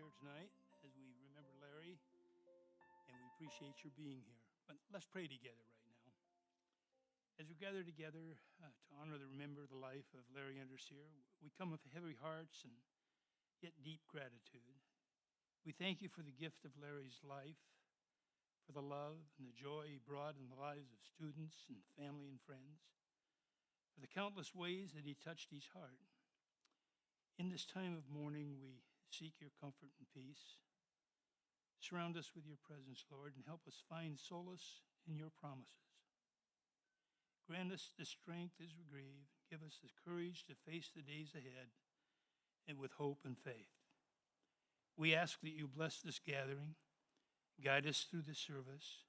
here tonight as we remember Larry, and we appreciate your being here. But let's pray together right now. As we gather together to honor and remember the life of Larry Unterseher, we come with heavy hearts and yet deep gratitude. We thank you for the gift of Larry's life, for the love and the joy he brought in the lives of students and family and friends, for the countless ways that he touched each heart. In this time of mourning, we seek your comfort and peace. Surround us with your presence, Lord, and help us find solace in your promises. Grant us the strength as we grieve. Give us the courage to face the days ahead and with hope and faith. We ask that you bless this gathering, guide us through this service.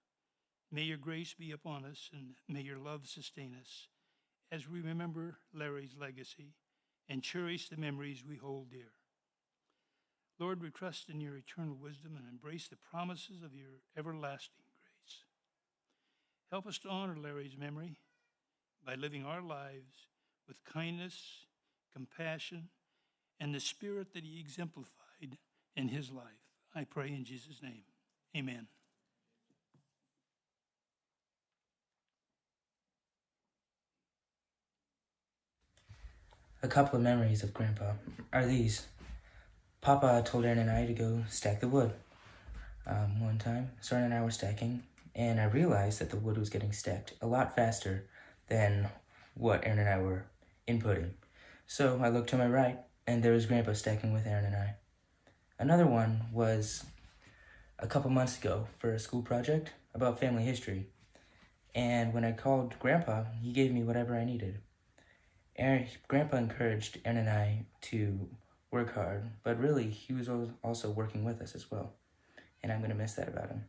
May your grace be upon us, and may your love sustain us as we remember Larry's legacy and cherish the memories we hold dear. Lord, we trust in your eternal wisdom and embrace the promises of your everlasting grace. Help us to honor Larry's memory by living our lives with kindness, compassion, and the spirit that he exemplified in his life. I pray in Jesus' name. Amen. A couple of memories of Grandpa are these. Papa told Aaron and I to go stack the wood. One time, Soren and I were stacking, and I realized that the wood was getting stacked a lot faster than what Aaron and I were inputting. So I looked to my right, and there was Grandpa stacking with Aaron and I. Another one was a couple months ago for a school project about family history. And when I called Grandpa, he gave me whatever I needed. Grandpa encouraged Aaron and I to work hard, but really he was also working with us as well. And I'm going to miss that about him.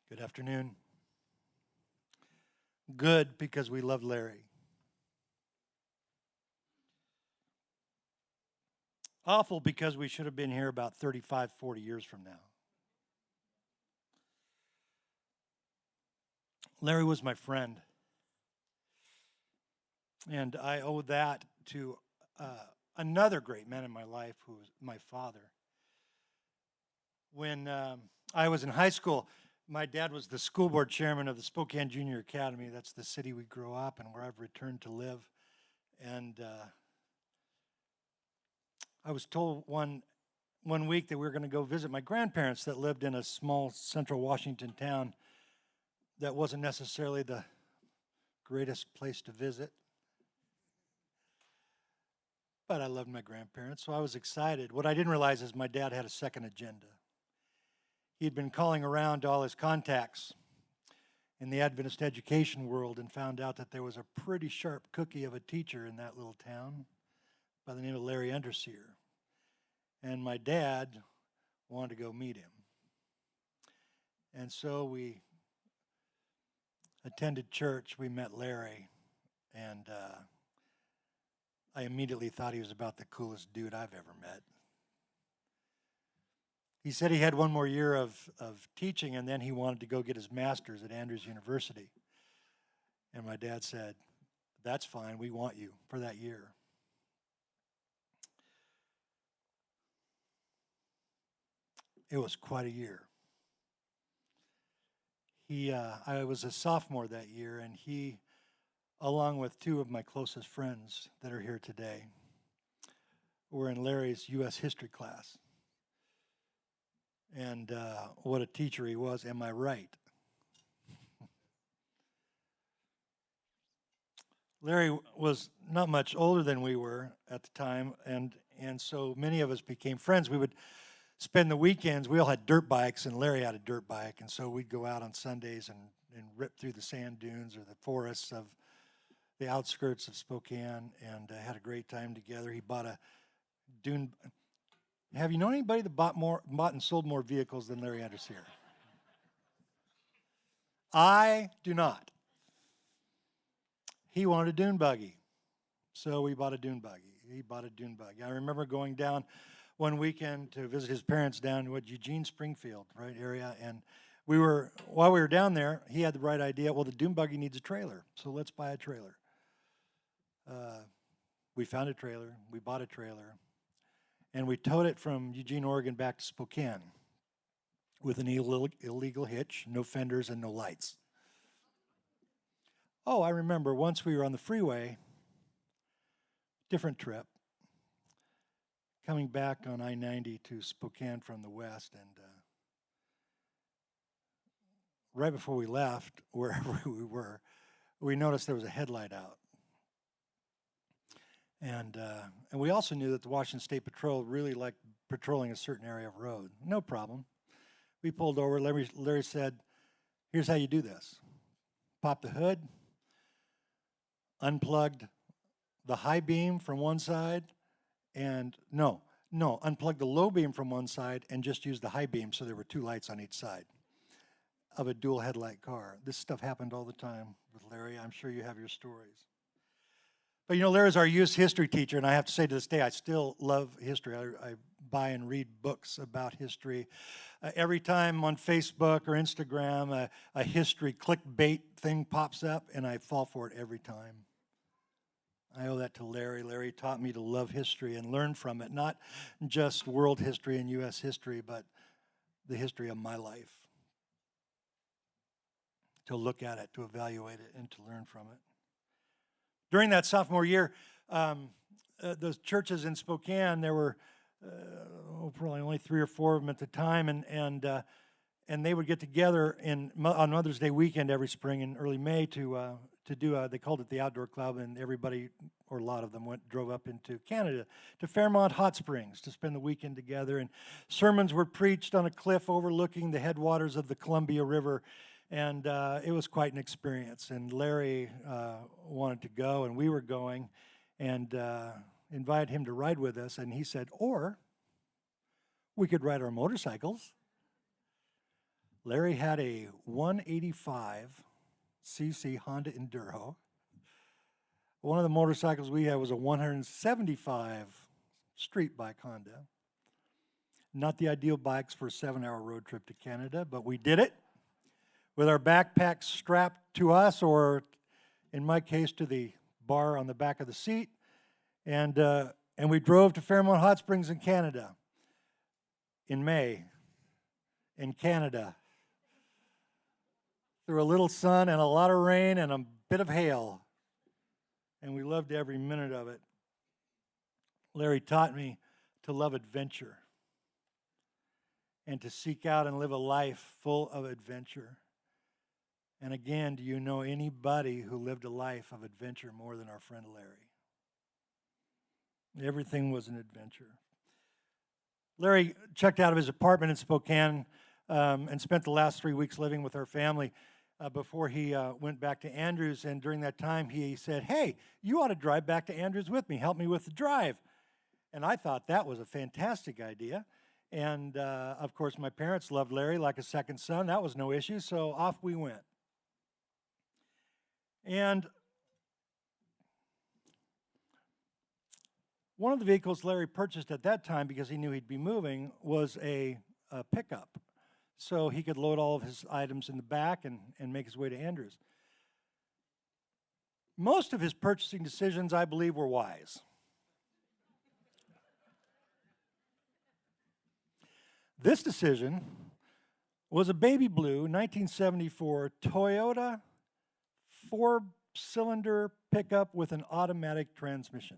Good afternoon. Good because we love Larry. Awful because we should have been here about 35, 40 years from now. Larry was my friend. And I owe that to another great man in my life who was my father. When I was in high school, my dad was the school board chairman of the Spokane Junior Academy. That's the city we grew up and where I've returned to live. And I was told one week that we were going to go visit my grandparents that lived in a small central Washington town that wasn't necessarily the greatest place to visit. But I loved my grandparents, so I was excited. What I didn't realize is my dad had a second agenda. He'd been calling around to all his contacts in the Adventist education world and found out that there was a pretty sharp cookie of a teacher in that little town by the name of Larry Unterseher. And my dad wanted to go meet him. And so we attended church, we met Larry, and I immediately thought he was about the coolest dude I've ever met. He said he had one more year of teaching, and then he wanted to go get his master's at Andrews University. And my dad said, "That's fine, we want you for that year." It was quite a year. I was a sophomore that year, and he, along with two of my closest friends that are here today, were in Larry's U.S. history class. And what a teacher he was, am I right? Larry was not much older than we were at the time, and so many of us became friends. We would spend the weekends, we all had dirt bikes, and Larry had a dirt bike, and so we'd go out on Sundays and rip through the sand dunes or the forests of the outskirts of Spokane, and had a great time together. He bought a dune. Have you known anybody that bought and sold more vehicles than Larry Underseer? I do not. He wanted a dune buggy, so we bought a dune buggy. He bought a dune buggy. I remember going down one weekend to visit his parents down in Eugene, Springfield, right area, and while we were down there, he had the right idea. Well, the dune buggy needs a trailer, so let's buy a trailer. We found a trailer, we bought a trailer, and we towed it from Eugene, Oregon back to Spokane with an illegal hitch, no fenders, and no lights. Oh, I remember once we were on the freeway, different trip, coming back on I-90 to Spokane from the west, and right before we left, wherever we were, we noticed there was a headlight out. And we also knew that the Washington State Patrol really liked patrolling a certain area of road. No problem. We pulled over. Larry said, here's how you do this. Pop the hood, unplugged the high beam from one side, and unplug the low beam from one side and just use the high beam so there were two lights on each side of a dual headlight car. This stuff happened all the time with Larry. I'm sure you have your stories. But Larry's our youth history teacher, and I have to say to this day, I still love history. I buy and read books about history. Every time on Facebook or Instagram, a history clickbait thing pops up, and I fall for it every time. I owe that to Larry. Larry taught me to love history and learn from it, not just world history and U.S. history, but the history of my life. To look at it, to evaluate it, and to learn from it. During that sophomore year, those churches in Spokane, there were probably only 3 or 4 of them at the time, and they would get together on Mother's Day weekend every spring in early May to do. They called it the Outdoor Club, and everybody, or a lot of them, drove up into Canada to Fairmont Hot Springs to spend the weekend together. And sermons were preached on a cliff overlooking the headwaters of the Columbia River. And it was quite an experience. And Larry wanted to go, and we were going, and invited him to ride with us. And he said, or we could ride our motorcycles. Larry had a 185cc Honda Enduro. One of the motorcycles we had was a 175 street bike Honda. Not the ideal bikes for a 7-hour road trip to Canada, but we did it. With our backpacks strapped to us, or in my case, to the bar on the back of the seat. And we drove to Fairmont Hot Springs in Canada in May, in Canada, through a little sun and a lot of rain and a bit of hail. And we loved every minute of it. Larry taught me to love adventure and to seek out and live a life full of adventure. And again, do you know anybody who lived a life of adventure more than our friend Larry? Everything was an adventure. Larry checked out of his apartment in Spokane and spent the last 3 weeks living with our family before he went back to Andrews. And during that time, he said, hey, you ought to drive back to Andrews with me. Help me with the drive. And I thought that was a fantastic idea. And, of course, my parents loved Larry like a second son. That was no issue, so off we went. And one of the vehicles Larry purchased at that time, because he knew he'd be moving, was a pickup. So he could load all of his items in the back and make his way to Andrews. Most of his purchasing decisions, I believe, were wise. This decision was a baby blue 1974 Toyota 4-cylinder pickup with an automatic transmission.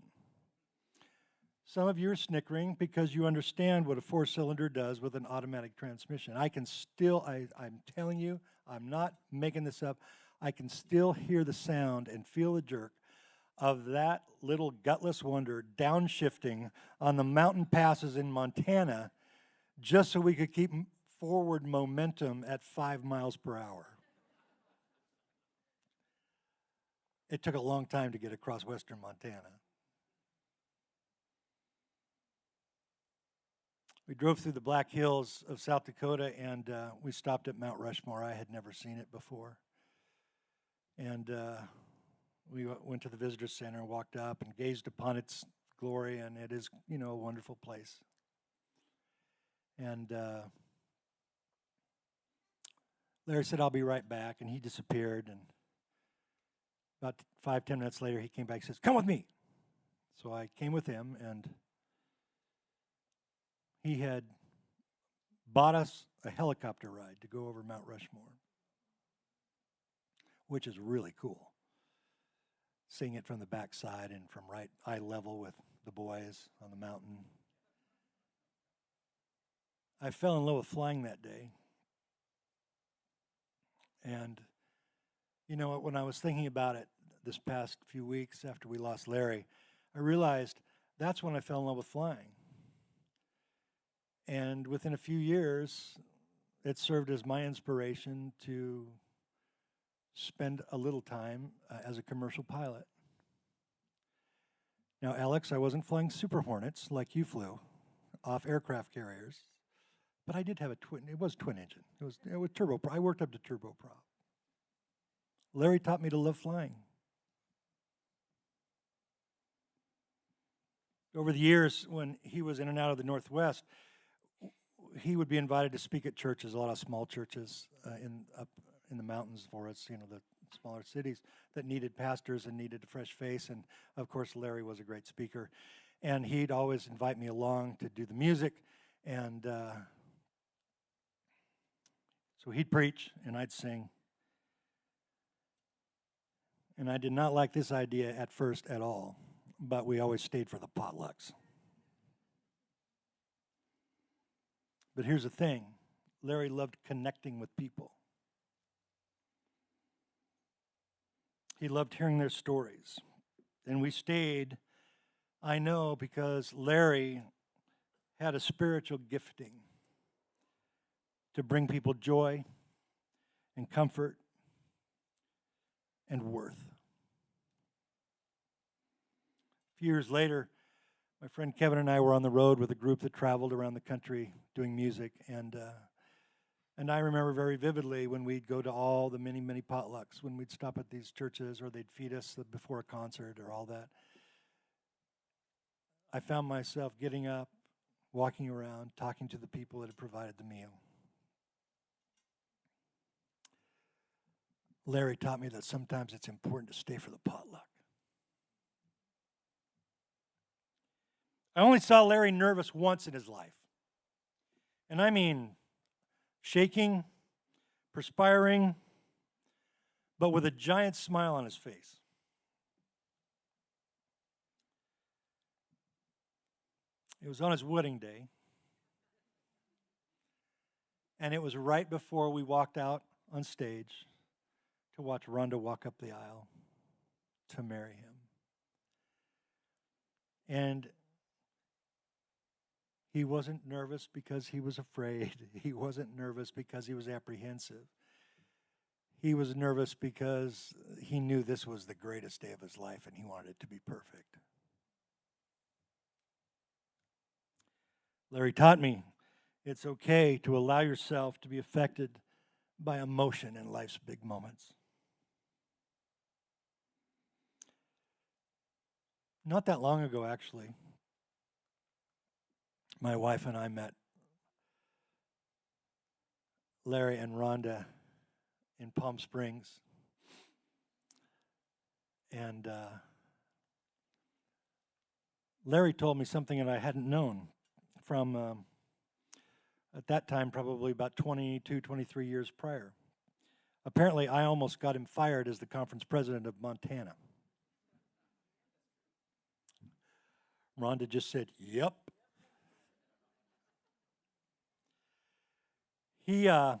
Some of you are snickering because you understand what a 4-cylinder does with an automatic transmission. I'm telling you, I'm not making this up. I can still hear the sound and feel the jerk of that little gutless wonder downshifting on the mountain passes in Montana just so we could keep forward momentum at 5 miles per hour. It took a long time to get across western Montana. We drove through the Black Hills of South Dakota, and we stopped at Mount Rushmore. I had never seen it before. And we went to the visitor center and walked up and gazed upon its glory, and it is, a wonderful place. And Larry said, "I'll be right back," and he disappeared. And about 5-10 minutes later, he came back and says, "Come with me." So I came with him, and he had bought us a helicopter ride to go over Mount Rushmore, which is really cool. Seeing it from the backside and from right eye level with the boys on the mountain. I fell in love with flying that day. And when I was thinking about it this past few weeks after we lost Larry, I realized that's when I fell in love with flying. And within a few years, it served as my inspiration to spend a little time as a commercial pilot. Now, Alex, I wasn't flying Super Hornets like you flew off aircraft carriers, but I did have it was twin engine. It was turboprop. I worked up to turboprop. Larry taught me to love flying. Over the years, when he was in and out of the Northwest, he would be invited to speak at churches, a lot of small churches up in the mountains for us, the smaller cities that needed pastors and needed a fresh face. And of course, Larry was a great speaker. And he'd always invite me along to do the music. And so he'd preach and I'd sing. And I did not like this idea at first at all, but we always stayed for the potlucks. But here's the thing, Larry loved connecting with people. He loved hearing their stories. And we stayed, I know, because Larry had a spiritual gifting to bring people joy and comfort and worth. A few years later, my friend Kevin and I were on the road with a group that traveled around the country doing music, and I remember very vividly when we'd go to all the many, many potlucks, when we'd stop at these churches or they'd feed us before a concert or all that. I found myself getting up, walking around, talking to the people that had provided the meal. Larry taught me that sometimes it's important to stay for the potluck. I only saw Larry nervous once in his life. And I mean shaking, perspiring, but with a giant smile on his face. It was on his wedding day. And it was right before we walked out on stage to watch Rhonda walk up the aisle to marry him. And he wasn't nervous because he was afraid. He wasn't nervous because he was apprehensive. He was nervous because he knew this was the greatest day of his life and he wanted it to be perfect. Larry taught me it's okay to allow yourself to be affected by emotion in life's big moments. Not that long ago, actually, my wife and I met Larry and Rhonda in Palm Springs. And Larry told me something that I hadn't known from, at that time, probably about 22, 23 years prior. Apparently, I almost got him fired as the conference president of Montana. Rhonda just said, "Yep." He had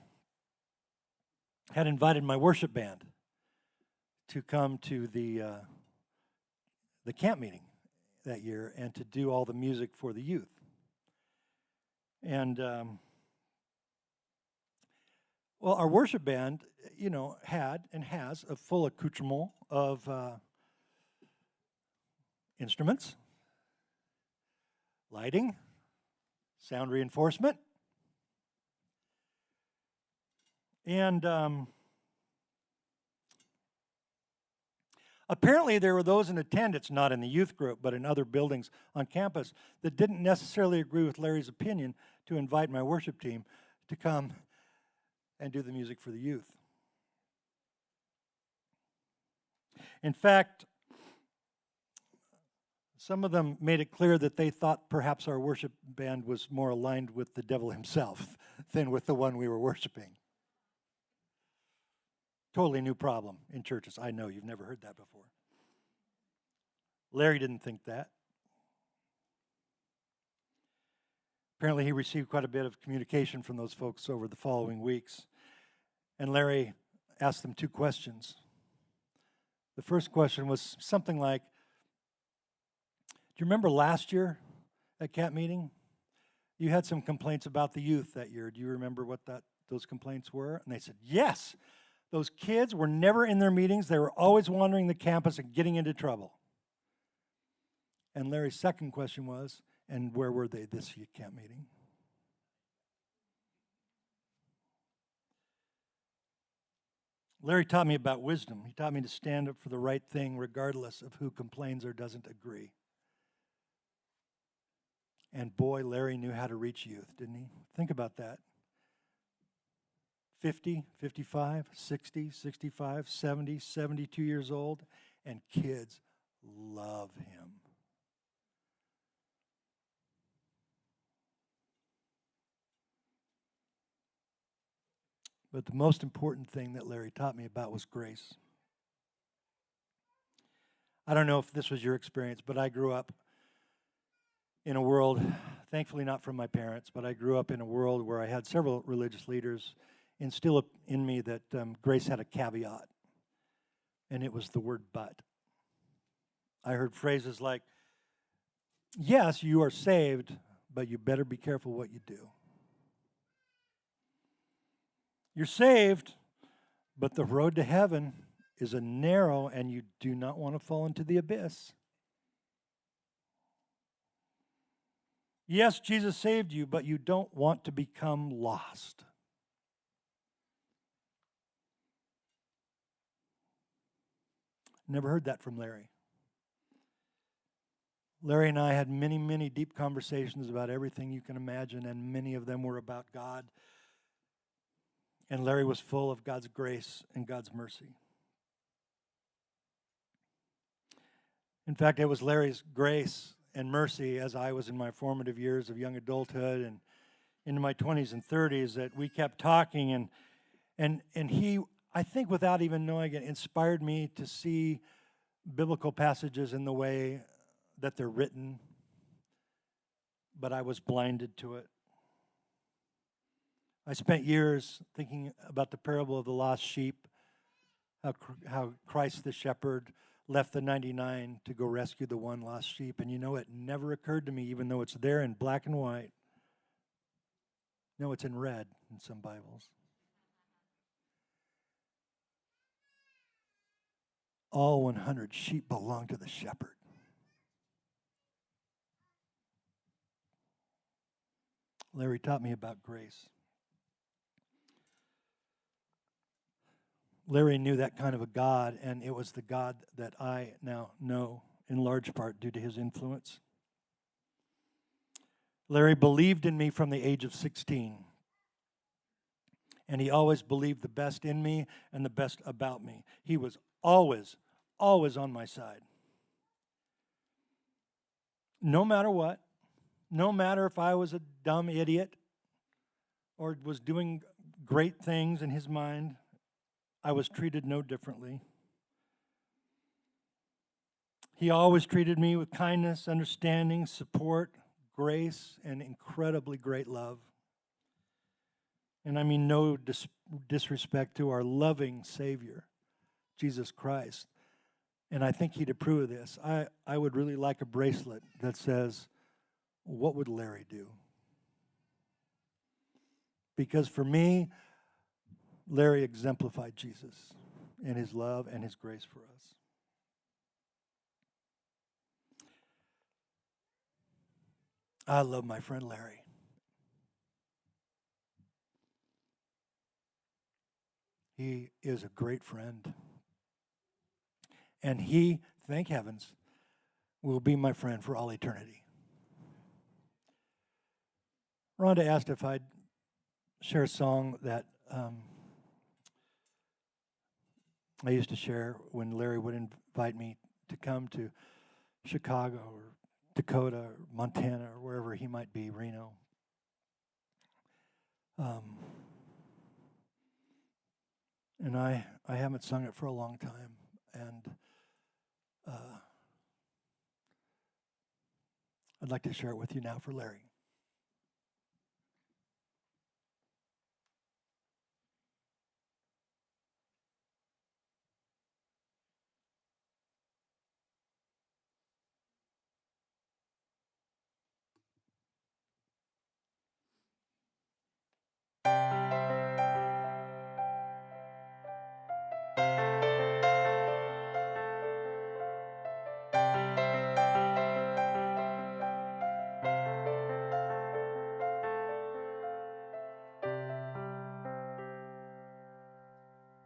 invited my worship band to come to the camp meeting that year and to do all the music for the youth. And, well, our worship band, had and has a full accoutrement of instruments, lighting, sound reinforcement, and Apparently, there were those in attendance, not in the youth group, but in other buildings on campus, that didn't necessarily agree with Larry's opinion to invite my worship team to come and do the music for the youth. In fact, some of them made it clear that they thought perhaps our worship band was more aligned with the devil himself than with the one we were worshiping. Totally new problem in churches. I know you've never heard that before. Larry didn't think that. Apparently, he received quite a bit of communication from those folks over the following weeks. And Larry asked them 2 questions. The first question was something like, do you remember last year at camp meeting? You had some complaints about the youth that year. Do you remember what those complaints were? And they said, yes. Those kids were never in their meetings. They were always wandering the campus and getting into trouble. And Larry's second question was, and where were they this camp meeting? Larry taught me about wisdom. He taught me to stand up for the right thing regardless of who complains or doesn't agree. And boy, Larry knew how to reach youth, didn't he? Think about that. 50, 55, 60, 65, 70, 72 years old, and kids love him. But the most important thing that Larry taught me about was grace. I don't know if this was your experience, but I grew up in a world, thankfully not from my parents, but I grew up in a world where I had several religious leaders instill in me that grace had a caveat, and it was the word but. I heard phrases like, yes, you are saved, but you better be careful what you do. You're saved, but the road to heaven is a narrow, and you do not want to fall into the abyss. Yes, Jesus saved you, but you don't want to become lost. Never heard that from Larry. Larry and I had many, many deep conversations about everything you can imagine, and many of them were about God. And Larry was full of God's grace and God's mercy. In fact, it was Larry's grace and mercy as I was in my formative years of young adulthood and into my 20s and 30s that we kept talking, and he, I think without even knowing it, inspired me to see biblical passages in the way that they're written, but I was blinded to it. I spent years thinking about the parable of the lost sheep, how Christ the shepherd left the 99 to go rescue the one lost sheep. And you know, it never occurred to me, even though it's there in black and white. No, it's in red in some Bibles. All 100 sheep belong to the shepherd. Larry taught me about grace. Larry knew that kind of a God, and it was the God that I now know, in large part due to his influence. Larry believed in me from the age of 16, and he always believed the best in me and the best about me. He was always on my side. No matter what, no matter if I was a dumb idiot or was doing great things in his mind, I was treated no differently. He always treated me with kindness, understanding, support, grace, and incredibly great love. And I mean no disrespect to our loving Savior, Jesus Christ. And I think he'd approve of this. I would really like a bracelet that says, what would Larry do? Because for me, Larry exemplified Jesus and his love and his grace for us. I love my friend Larry. He is a great friend. And he, thank heavens, will be my friend for all eternity. Rhonda asked if I'd share a song that I used to share when Larry would invite me to come to Chicago or Dakota or Montana or wherever he might be, Reno. And I haven't sung it for a long time. And I'd like to share it with you now for Larry.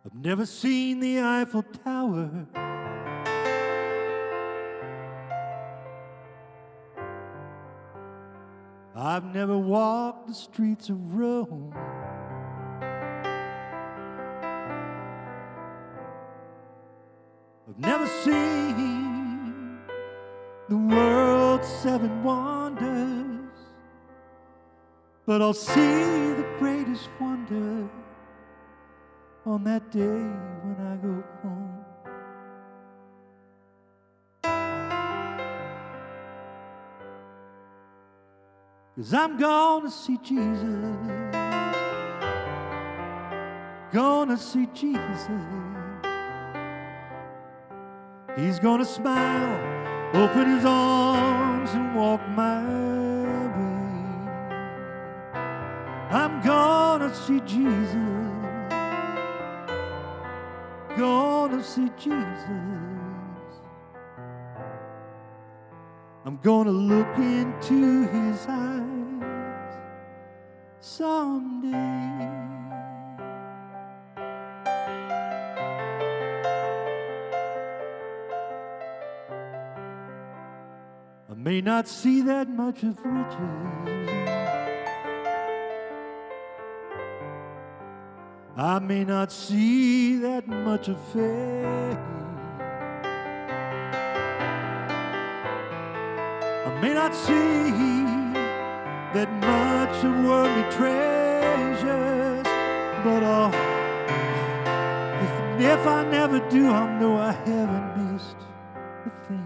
I've never seen the Eiffel Tower. I've never walked the streets of Rome. I've never seen the world's seven wonders, but I'll see the greatest wonder on that day when I go home. 'Cause I'm gonna see Jesus, gonna see Jesus. He's gonna smile, open his arms and walk my way. I'm gonna see Jesus, gonna see Jesus. I'm gonna look into his eyes someday. I may not see that much of riches, I may not see that much of faith, I may not see that much of worldly treasures, but if I never do, I'll know I haven't missed a thing.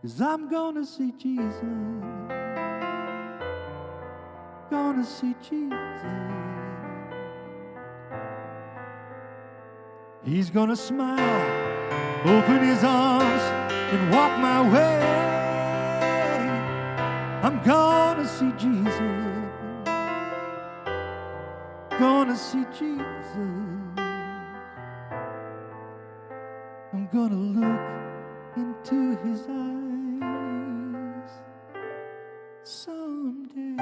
'Cause I'm gonna see Jesus, gonna see Jesus. He's gonna smile, open his arms, and walk my way. I'm gonna see Jesus, gonna see Jesus. I'm gonna look into his eyes someday.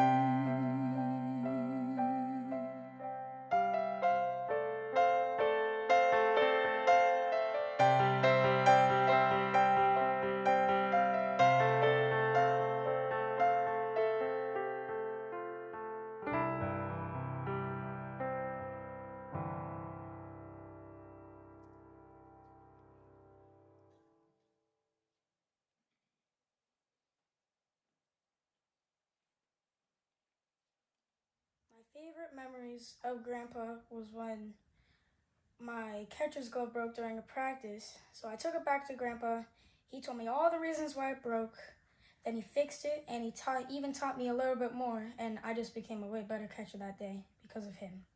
My favorite memories of Grandpa was when my catcher's glove broke during a practice. So I took it back to Grandpa. He told me all the reasons why it broke. Then he fixed it, and he even taught me a little bit more, and I just became a way better catcher that day because of him.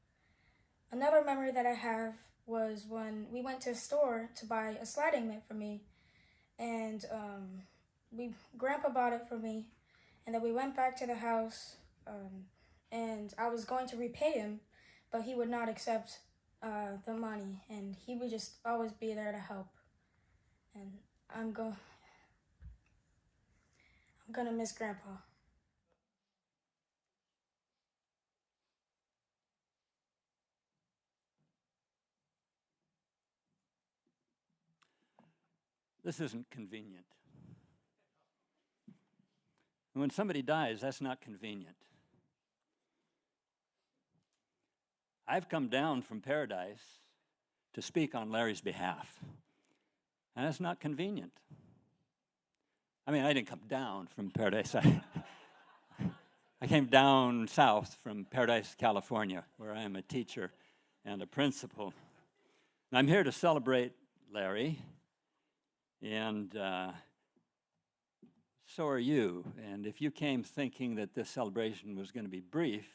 Another memory that I have was when we went to a store to buy a sliding mitt for me, and Grandpa bought it for me, and then we went back to the house, and I was going to repay him, but he would not accept the money, and he would just always be there to help. And I'm gonna miss Grandpa. This isn't convenient. When somebody dies, that's not convenient. I've come down from paradise to speak on Larry's behalf, and that's not convenient. I mean, I didn't come down from paradise. I came down south from Paradise, California, where I am a teacher and a principal. And I'm here to celebrate Larry, and so are you. And if you came thinking that this celebration was going to be brief,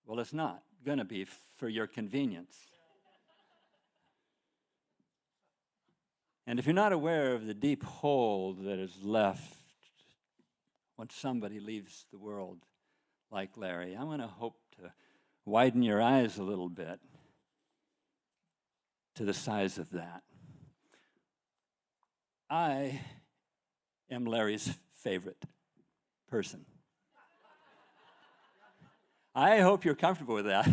well, it's not going to be for your convenience. And if you're not aware of the deep hole that is left when somebody leaves the world like Larry, I'm going to hope to widen your eyes a little bit to the size of that. I am Larry's favorite person. I hope you're comfortable with that.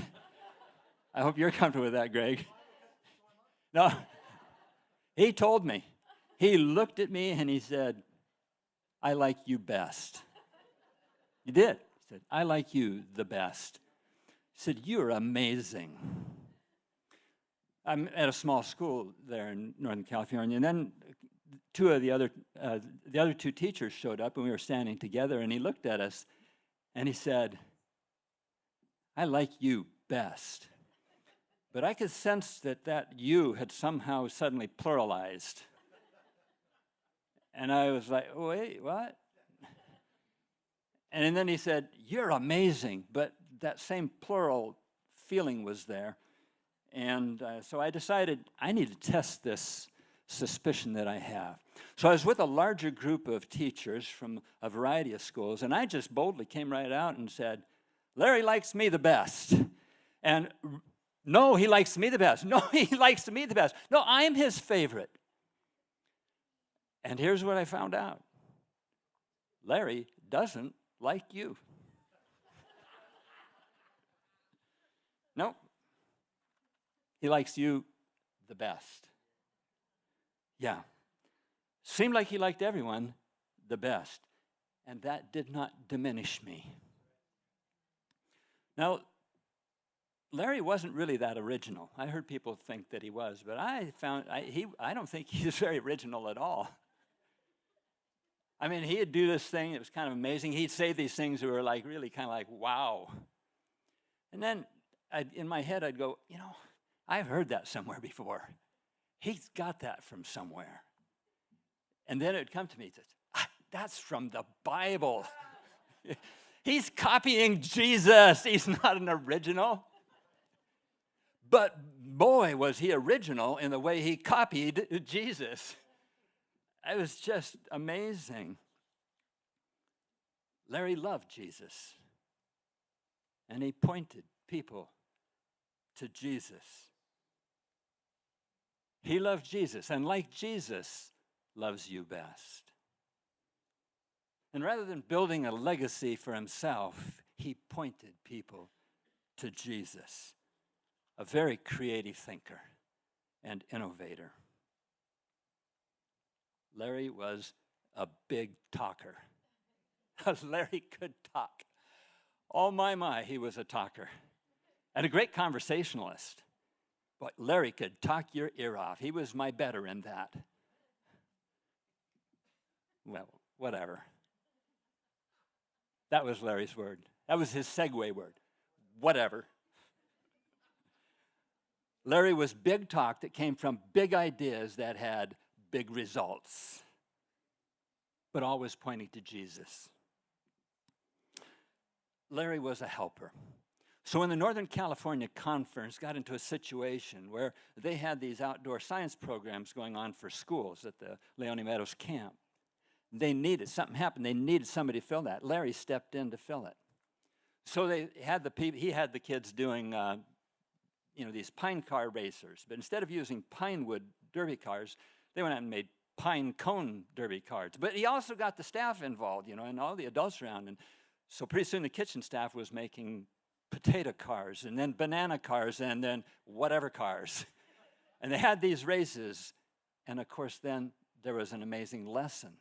I hope you're comfortable with that, Greg. No, he told me. He looked at me and he said, I like you best. He did. He said, I like you the best. He said, you're amazing. I'm at a small school there in Northern California, and then the other two teachers showed up, and we were standing together, and he looked at us, and he said, I like you best. But I could sense that you had somehow suddenly pluralized. And I was like, wait, what? And then he said, you're amazing, but that same plural feeling was there. And so I decided I need to test this suspicion that I have. So I was with a larger group of teachers from a variety of schools, and I just boldly came right out and said, Larry likes me the best. And no, he likes me the best. No, he likes me the best. No, I'm his favorite. And here's what I found out. Larry doesn't like you. No. He likes you the best. Yeah. Seemed like he liked everyone the best. And that did not diminish me. Now, Larry wasn't really that original. I heard people think that he was, but I don't think he's very original at all. I mean, he'd do this thing that was kind of amazing. He'd say these things that were like really kind of like, wow. And then in my head, I'd go, I've heard that somewhere before. He's got that from somewhere. And then it would come to me, that's from the Bible. He's copying Jesus. He's not an original. But boy, was he original in the way he copied Jesus. It was just amazing. Larry loved Jesus. And he pointed people to Jesus. He loved Jesus, and like Jesus, loves you best. And rather than building a legacy for himself, he pointed people to Jesus, a very creative thinker and innovator. Larry was a big talker. Larry could talk. Oh, my, he was a talker. And a great conversationalist. But Larry could talk your ear off. He was my better in that. Well, whatever. That was Larry's word. That was his segue word. Whatever. Larry was big talk that came from big ideas that had big results, but always pointing to Jesus. Larry was a helper. So when the Northern California Conference got into a situation where they had these outdoor science programs going on for schools at the Leone Meadows camp, something happened, they needed somebody to fill that. Larry stepped in to fill it. So he had the kids doing these pine car racers, but instead of using pine wood derby cars, they went out and made pine cone derby cars. But he also got the staff involved, and all the adults around. And so pretty soon the kitchen staff was making potato cars, and then banana cars, and then whatever cars. And they had these races. And of course then there was an amazing lesson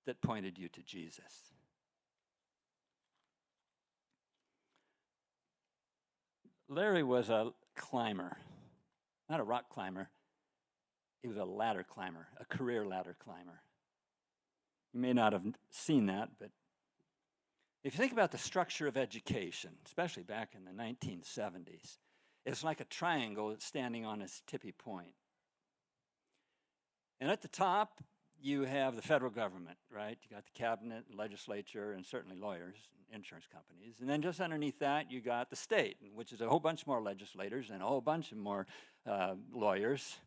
that pointed you to Jesus. Larry was a climber, not a rock climber. He was a ladder climber, a career ladder climber. You may not have seen that, but if you think about the structure of education, especially back in the 1970s, it's like a triangle that's standing on its tippy point. And at the top, you have the federal government, right? You got the cabinet, legislature, and certainly lawyers and insurance companies. And then just underneath that, you got the state, which is a whole bunch more legislators and a whole bunch of more lawyers.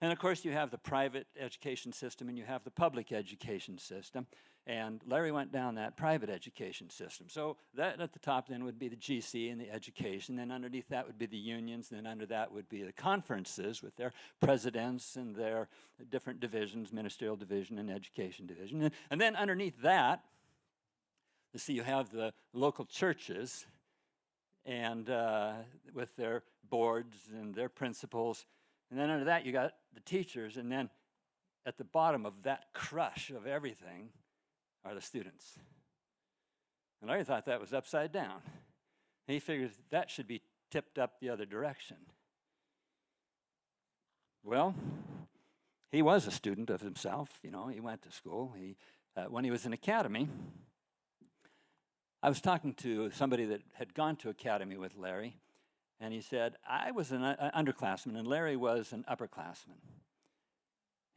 And of course, you have the private education system and you have the public education system. And Larry went down that private education system. So that at the top then would be the GC and the education. Then underneath that would be the unions. Then under that would be the conferences with their presidents and their different divisions, ministerial division and education division. And then underneath that, you see you have the local churches and with their boards and their principals. And then under that, you got the teachers. And then at the bottom of that crush of everything are the students. And Larry thought that was upside down. And he figured that should be tipped up the other direction. Well, he was a student of himself. You know, he went to school. When he was in academy, I was talking to somebody that had gone to academy with Larry, and he said, I was an underclassman, and Larry was an upperclassman.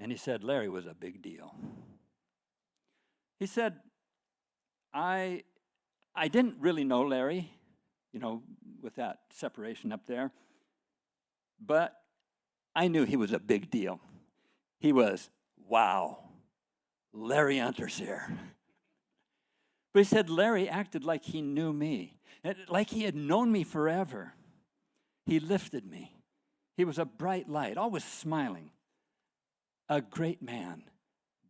And he said, Larry was a big deal. He said, I didn't really know Larry, you know, with that separation up there, but I knew he was a big deal. He was, wow, Larry Unterseher. But he said Larry acted like he knew me, like he had known me forever. He lifted me. He was a bright light, always smiling. A great man,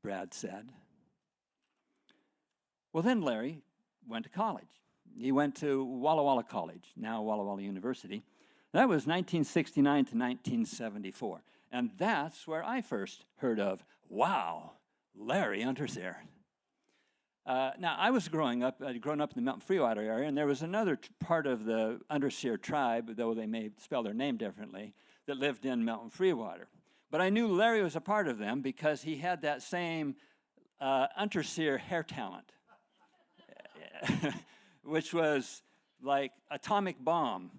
Brad said. Well, then Larry went to college. He went to Walla Walla College, now Walla Walla University. That was 1969 to 1974. And that's where I first heard of, wow, Larry Unterseher. Now, I was growing up, I'd grown up in the Mountain Freewater area, and there was another part of the Unterseher tribe, though they may spell their name differently, that lived in Mountain Freewater. But I knew Larry was a part of them because he had that same Unterseher hair talent, which was like atomic bomb.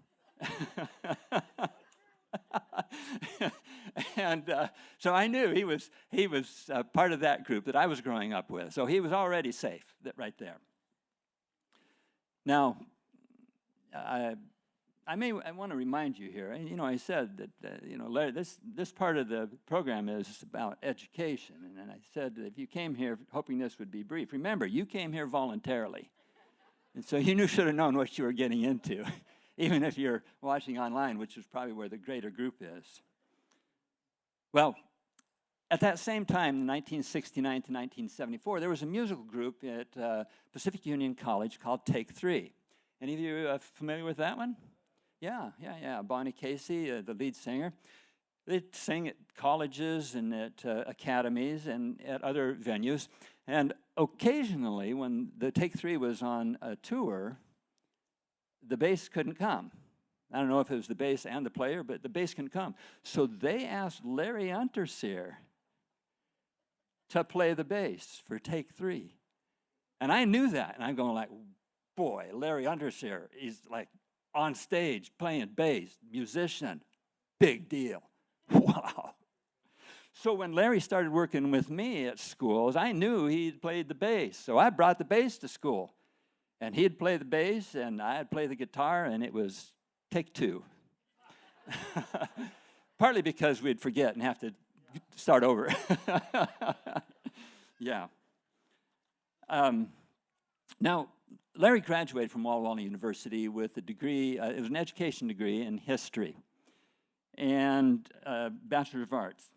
And so I knew he was part of that group that I was growing up with. So he was already safe right there. Now, I want to remind you here. You know, I said that Larry, this part of the program is about education, and I said that if you came here hoping this would be brief, remember you came here voluntarily, and so you should have known what you were getting into. Even if you're watching online, which is probably where the greater group is. Well, at that same time, 1969 to 1974, there was a musical group at Pacific Union College called Take Three. Any of you familiar with that one? Yeah. Bonnie Casey, the lead singer. They'd sing at colleges and at academies and at other venues. And occasionally, when the Take Three was on a tour, the bass couldn't come. I don't know if it was the bass and the player, but the bass couldn't come. So they asked Larry Unterseher to play the bass for Take Three. And I knew that, and I'm going like, boy, Larry Unterseher is like on stage playing bass, musician, big deal. Wow. So when Larry started working with me at schools, I knew he'd played the bass. So I brought the bass to school. And he'd play the bass, and I'd play the guitar, and it was take two. Partly because we'd forget and have to start over. Yeah. Now, Larry graduated from Walla Walla University with a degree, it was an education degree in history and Bachelor of Arts.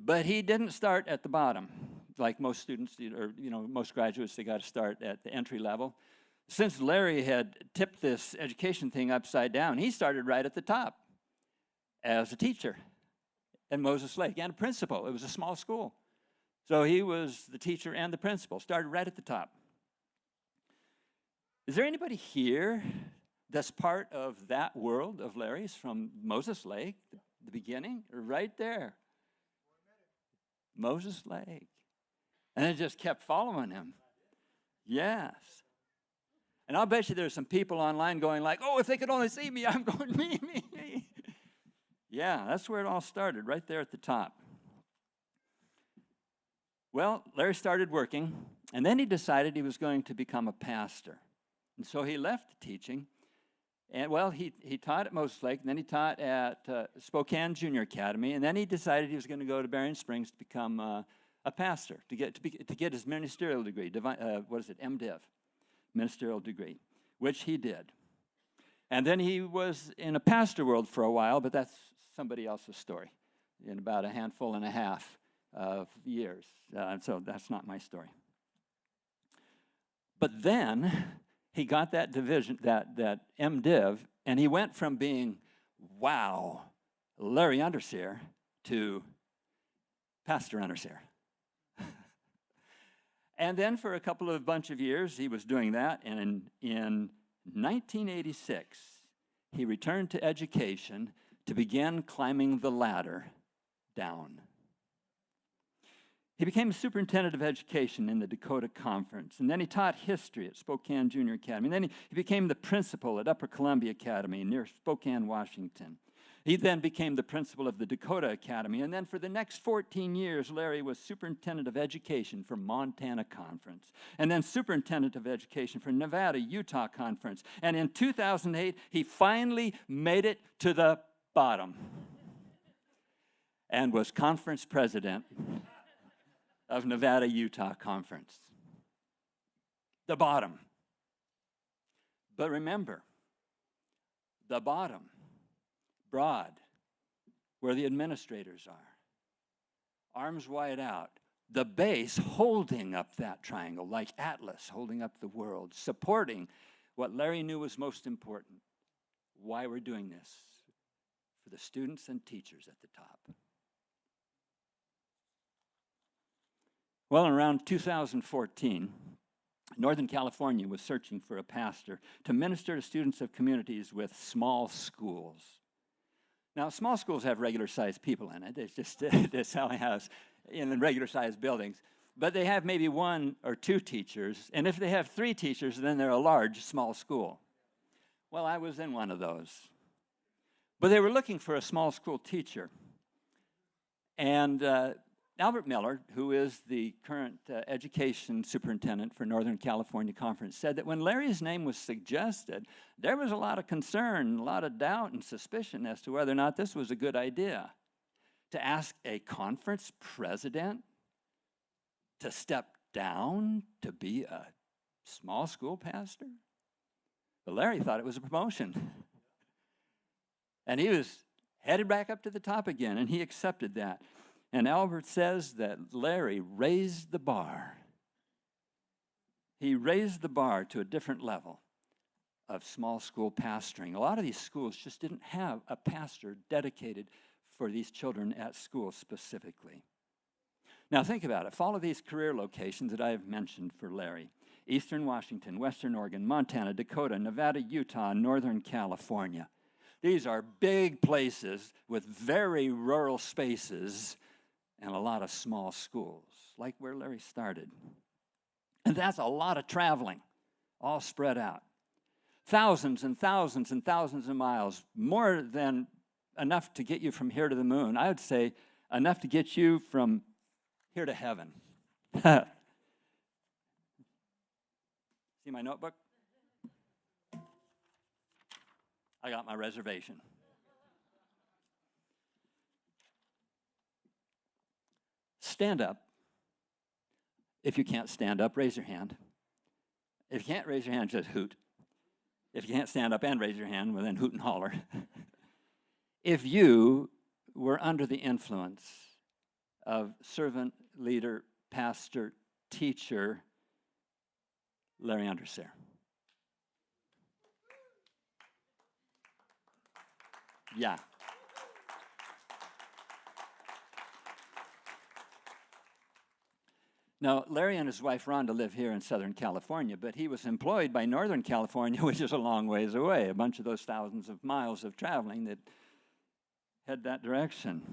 But he didn't start at the bottom. Like most students, or most graduates, they got to start at the entry level. Since Larry had tipped this education thing upside down, he started right at the top as a teacher at Moses Lake and a principal. It was a small school. So he was the teacher and the principal, started right at the top. Is there anybody here that's part of that world of Larry's from Moses Lake, the beginning? Right there. Moses Lake. And it just kept following him. Yes. And I'll bet you there's some people online going like, oh, if they could only see me, I'm going, me. Yeah, that's where it all started, right there at the top. Well, Larry started working, and then he decided he was going to become a pastor. And so he left teaching, and well, he taught at Moses Lake, and then he taught at Spokane Junior Academy, and then he decided he was going to go to Berrien Springs to become a pastor, to get his ministerial degree, MDiv, ministerial degree, which he did. And then he was in a pastor world for a while, but that's somebody else's story, in about a handful and a half of years. So that's not my story. But then he got that division, that MDiv, and he went from being, wow, Larry Unterseher, to Pastor Unterseher. And then for a bunch of years, he was doing that, and in 1986, he returned to education to begin climbing the ladder down. He became a superintendent of education in the Dakota Conference, and then he taught history at Spokane Junior Academy. And then he became the principal at Upper Columbia Academy near Spokane, Washington. He then became the principal of the Dakota Academy, and then for the next 14 years, Larry was superintendent of education for Montana Conference, and then superintendent of education for Nevada, Utah Conference. And in 2008, he finally made it to the bottom and was conference president of Nevada, Utah Conference. The bottom. But remember, the bottom, broad, where the administrators are, arms wide out, the base holding up that triangle, like Atlas holding up the world, supporting what Larry knew was most important, why we're doing this, for the students and teachers at the top. Well, around 2014, Northern California was searching for a pastor to minister to students of communities with small schools. Now, small schools have regular-sized people in it. It's just that's how it has in the regular-sized buildings. But they have maybe one or two teachers, and if they have 3 teachers, then they're a large, small school. Well, I was in one of those. But they were looking for a small school teacher. And Albert Miller, who is the current education superintendent for Northern California Conference, said that when Larry's name was suggested, there was a lot of concern, a lot of doubt and suspicion as to whether or not this was a good idea. To ask a conference president to step down to be a small school pastor? But Larry thought it was a promotion. And he was headed back up to the top again, and he accepted that. And Albert says that Larry raised the bar. He raised the bar to a different level of small school pastoring. A lot of these schools just didn't have a pastor dedicated for these children at school specifically. Now think about it. Follow these career locations that I have mentioned for Larry. Eastern Washington, Western Oregon, Montana, Dakota, Nevada, Utah, Northern California. These are big places with very rural spaces and a lot of small schools, like where Larry started. And that's a lot of traveling, all spread out. Thousands and thousands and thousands of miles, more than enough to get you from here to the moon. I would say enough to get you from here to heaven. See my notebook? I got my reservation. Stand up. If you can't stand up, raise your hand. If you can't raise your hand, just hoot. If you can't stand up and raise your hand, well, then hoot and holler. If you were under the influence of servant, leader, pastor, teacher, Larry Unterseher. Yeah. Now, Larry and his wife Rhonda live here in Southern California, but he was employed by Northern California, which is a long ways away, a bunch of those thousands of miles of traveling that head that direction.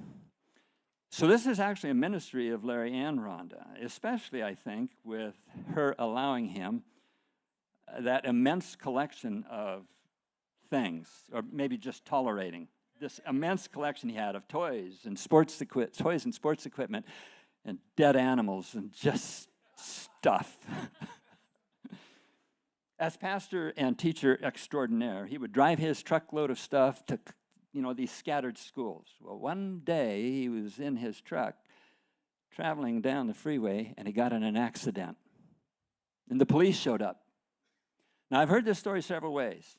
So this is actually a ministry of Larry and Rhonda, especially, I think, with her allowing him that immense collection of things, or maybe just tolerating this immense collection he had of toys and sports equipment and dead animals and just stuff. As pastor and teacher extraordinaire, he would drive his truckload of stuff to, these scattered schools. Well, one day he was in his truck traveling down the freeway and he got in an accident. And the police showed up. Now, I've heard this story several ways.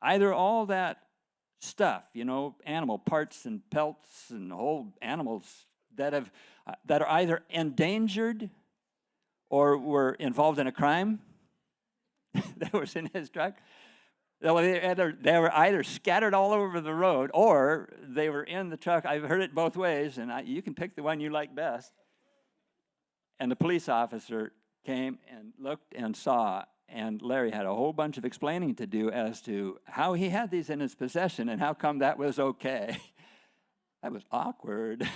Either all that stuff, animal parts and pelts and whole animals that are either endangered or were involved in a crime that was in his truck. They were either scattered all over the road or they were in the truck. I've heard it both ways, and you can pick the one you like best. And the police officer came and looked and saw, and Larry had a whole bunch of explaining to do as to how he had these in his possession and how come that was okay. That was awkward.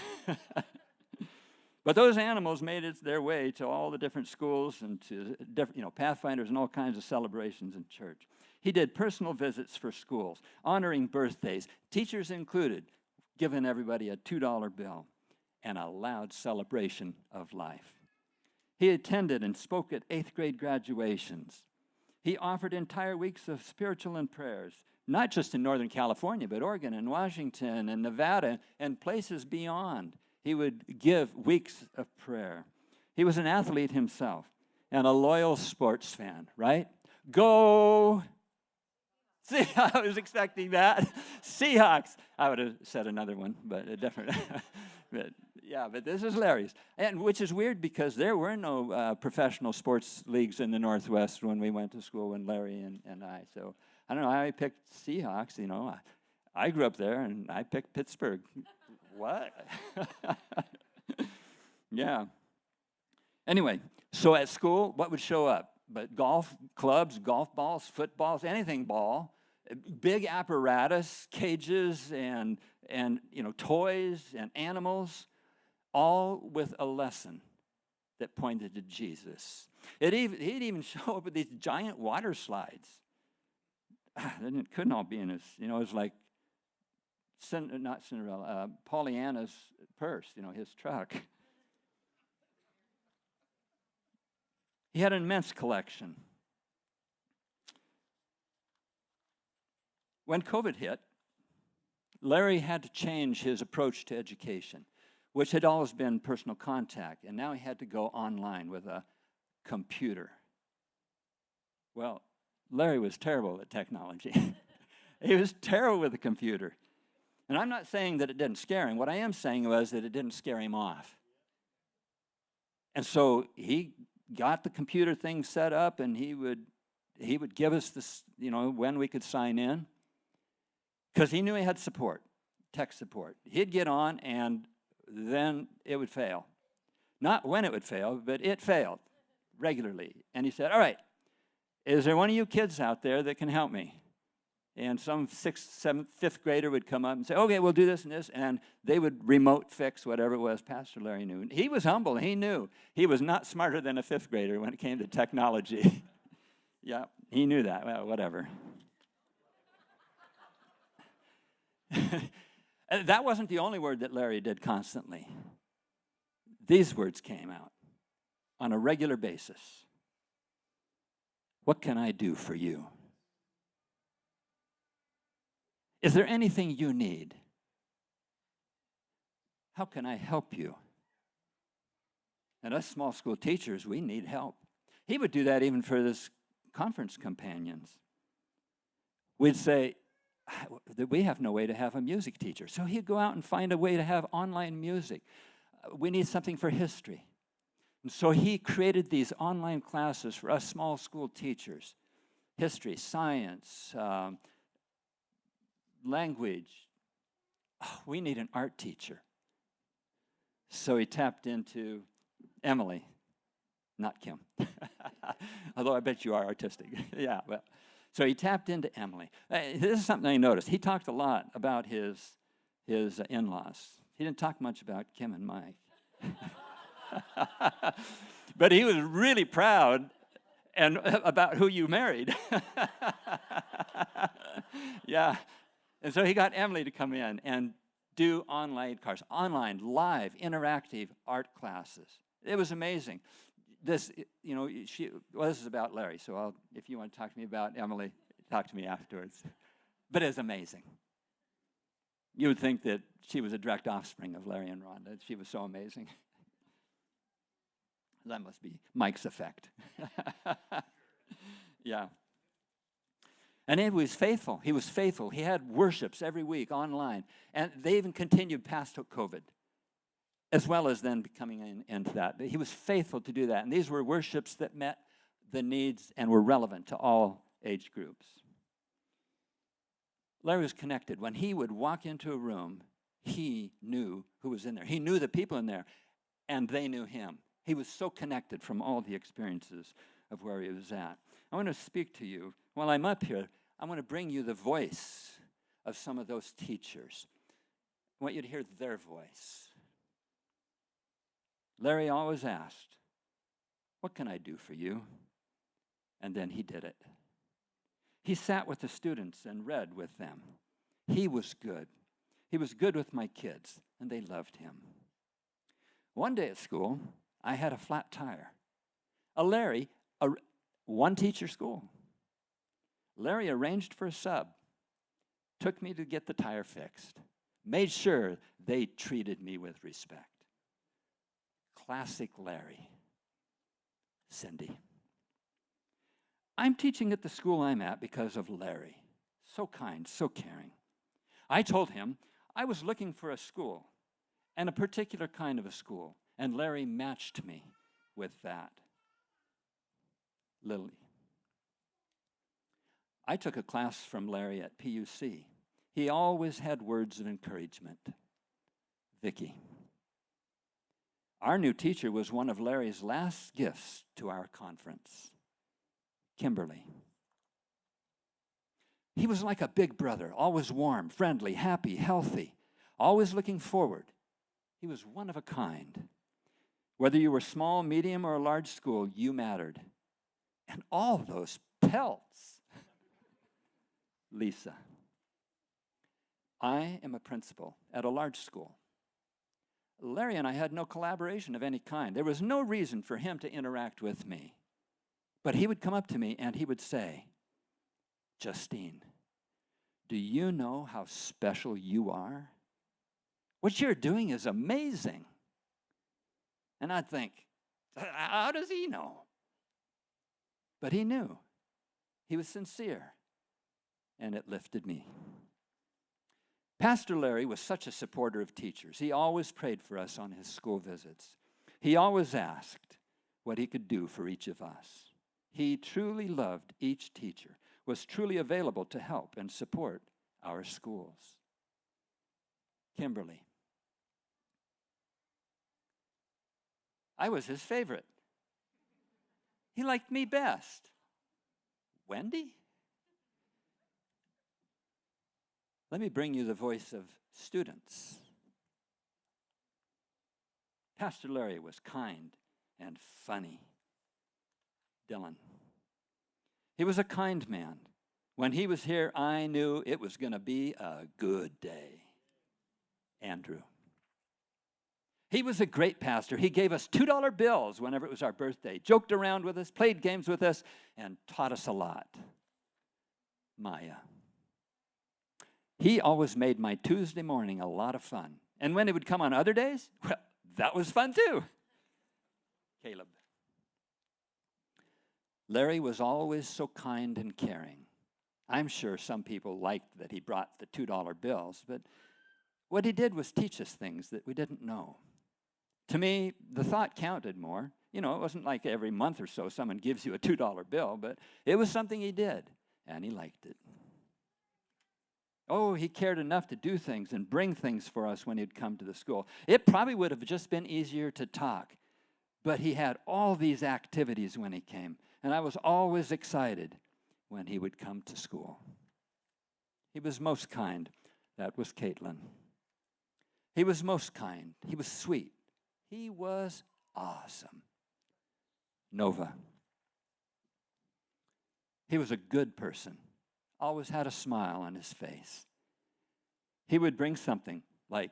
But those animals made their way to all the different schools and to different, Pathfinders and all kinds of celebrations in church. He did personal visits for schools, honoring birthdays, teachers included, giving everybody a $2 bill, and a loud celebration of life. He attended and spoke at 8th grade graduations. He offered entire weeks of spiritual and prayers, not just in Northern California, but Oregon and Washington and Nevada and places beyond. He would give weeks of prayer. He was an athlete himself and a loyal sports fan, right? Go! See, I was expecting that. Seahawks. I would have said another one, but a different. But this is Larry's. And which is weird because there were no professional sports leagues in the Northwest when we went to school, when Larry and I. So I don't know how I picked Seahawks. I grew up there and I picked Pittsburgh. What? Yeah. Anyway, so at school, what would show up? But golf clubs, golf balls, footballs, anything ball, big apparatus, cages, and toys and animals, all with a lesson that pointed to Jesus. He'd even show up with these giant water slides. It couldn't all be in his, it was like, not Cinderella, Pollyanna's purse, his truck. He had an immense collection. When COVID hit, Larry had to change his approach to education, which had always been personal contact, and now he had to go online with a computer. Well, Larry was terrible at technology. He was terrible with a computer. And I'm not saying that it didn't scare him. What I am saying was that it didn't scare him off. And so he got the computer thing set up, and he would give us this, when we could sign in, because he knew he had support, tech support. He'd get on, and then it would fail. Not when it would fail, but it failed regularly. And he said, all right, is there one of you kids out there that can help me? And some 6th, 7th, 5th grader would come up and say, okay, we'll do this and this. And they would remote fix whatever it was. Pastor Larry knew. He was humble. He knew. He was not smarter than a 5th grader when it came to technology. Yeah, he knew that. Well, whatever. That wasn't the only word that Larry did constantly. These words came out on a regular basis. What can I do for you? Is there anything you need? How can I help you? And us small school teachers, we need help. He would do that even for his conference companions. We'd say, we have no way to have a music teacher. So he'd go out and find a way to have online music. We need something for history. And so he created these online classes for us small school teachers. History, science, language. Oh, we need an art teacher. So he tapped into Emily Not Kim. Although I bet you are artistic. Yeah, well. So he tapped into Emily. This is something I noticed. He talked a lot about his in-laws. He didn't talk much about Kim and Mike. But he was really proud and about who you married. Yeah. And so he got Emily to come in and do online live, interactive art classes. It was amazing. This, this is about Larry, so if you want to talk to me about Emily, talk to me afterwards. But it's amazing. You would think that she was a direct offspring of Larry and Rhonda. She was so amazing. That must be Mike's effect. Yeah. And he was faithful. He was faithful. He had worships every week online. And they even continued past COVID, as well as then coming into that. But he was faithful to do that. And these were worships that met the needs and were relevant to all age groups. Larry was connected. When he would walk into a room, he knew who was in there. He knew the people in there, and they knew him. He was so connected from all the experiences of where he was at. I want to speak to you. While I'm up here, I want to bring you the voice of some of those teachers. I want you to hear their voice. Larry always asked, "What can I do for you?" And then he did it. He sat with the students and read with them. He was good. He was good with my kids, and they loved him. One day at school, I had a flat tire. One-teacher school. Larry arranged for a sub, took me to get the tire fixed, made sure they treated me with respect. Classic Larry. Cindy. I'm teaching at the school I'm at because of Larry. So kind, so caring. I told him I was looking for a school, and a particular kind of a school, and Larry matched me with that. Lily. I took a class from Larry at PUC. He always had words of encouragement. Vicky. Our new teacher was one of Larry's last gifts to our conference. Kimberly. He was like a big brother, always warm, friendly, happy, healthy, always looking forward. He was one of a kind. Whether you were small, medium, or a large school, you mattered. And all those pelts. Lisa. I am a principal at a large school. Larry and I had no collaboration of any kind. There was no reason for him to interact with me. But he would come up to me and he would say, "Justine, do you know how special you are? What you're doing is amazing." And I'd think, how does he know? But he knew. He was sincere. And it lifted me. Pastor Larry was such a supporter of teachers. He always prayed for us on his school visits. He always asked what he could do for each of us. He truly loved each teacher, was truly available to help and support our schools. Kimberly. I was his favorite. He liked me best. Wendy? Let me bring you the voice of students. Pastor Larry was kind and funny. Dylan. He was a kind man. When he was here, I knew it was going to be a good day. Andrew. He was a great pastor. He gave us $2 bills whenever it was our birthday, joked around with us, played games with us, and taught us a lot. Maya. He always made my Tuesday morning a lot of fun. And when it would come on other days, well, that was fun too. Caleb. Larry was always so kind and caring. I'm sure some people liked that he brought the $2 bills, but what he did was teach us things that we didn't know. To me, the thought counted more. You know, it wasn't like every month or so someone gives you a $2 bill, but it was something he did, and he liked it. Oh, he cared enough to do things and bring things for us when he'd come to the school. It probably would have just been easier to talk, But he had all these activities when he came, and I was always excited when he would come to school. He was most kind. That was Caitlin. He was most kind. He was sweet. He was awesome. Nova. He was a good person. Always had a smile on his face. He would bring something like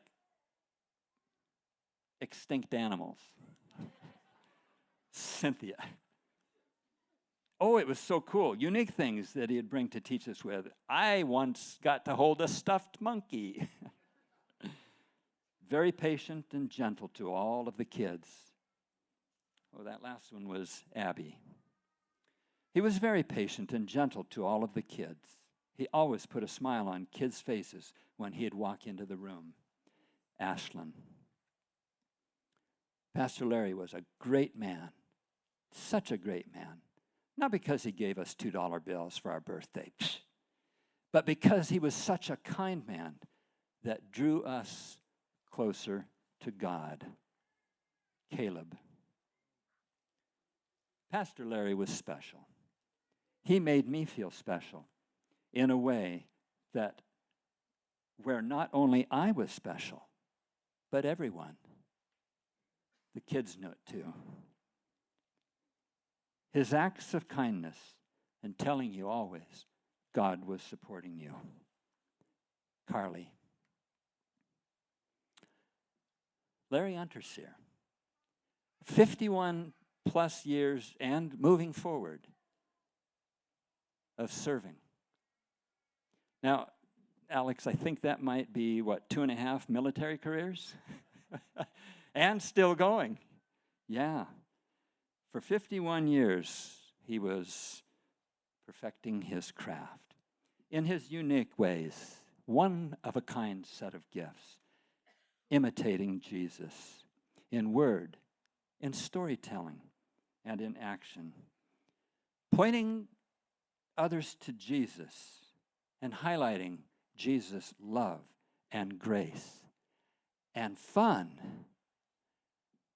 extinct animals. Cynthia. Oh, it was so cool. Unique things that he'd bring to teach us with. I once got to hold a stuffed monkey. Very patient and gentle to all of the kids. Oh, that last one was Abby. He was very patient and gentle to all of the kids. He always put a smile on kids' faces when he'd walk into the room. Ashlyn. Pastor Larry was a great man, such a great man. Not because he gave us $2 bills for our birthday, but because he was such a kind man that drew us closer to God. Caleb. Pastor Larry was special. He made me feel special in a way that where not only I was special, but everyone. The kids knew it too. His acts of kindness and telling you always God was supporting you. Carly. Larry Unterseher. 51 plus years and moving forward of serving. Now, Alex, I think that might be, 2.5 military careers? And still going. Yeah. For 51 years, he was perfecting his craft. In his unique ways, one of a kind set of gifts, imitating Jesus in word, in storytelling, and in action. Pointing others to Jesus and highlighting Jesus' love and grace and fun,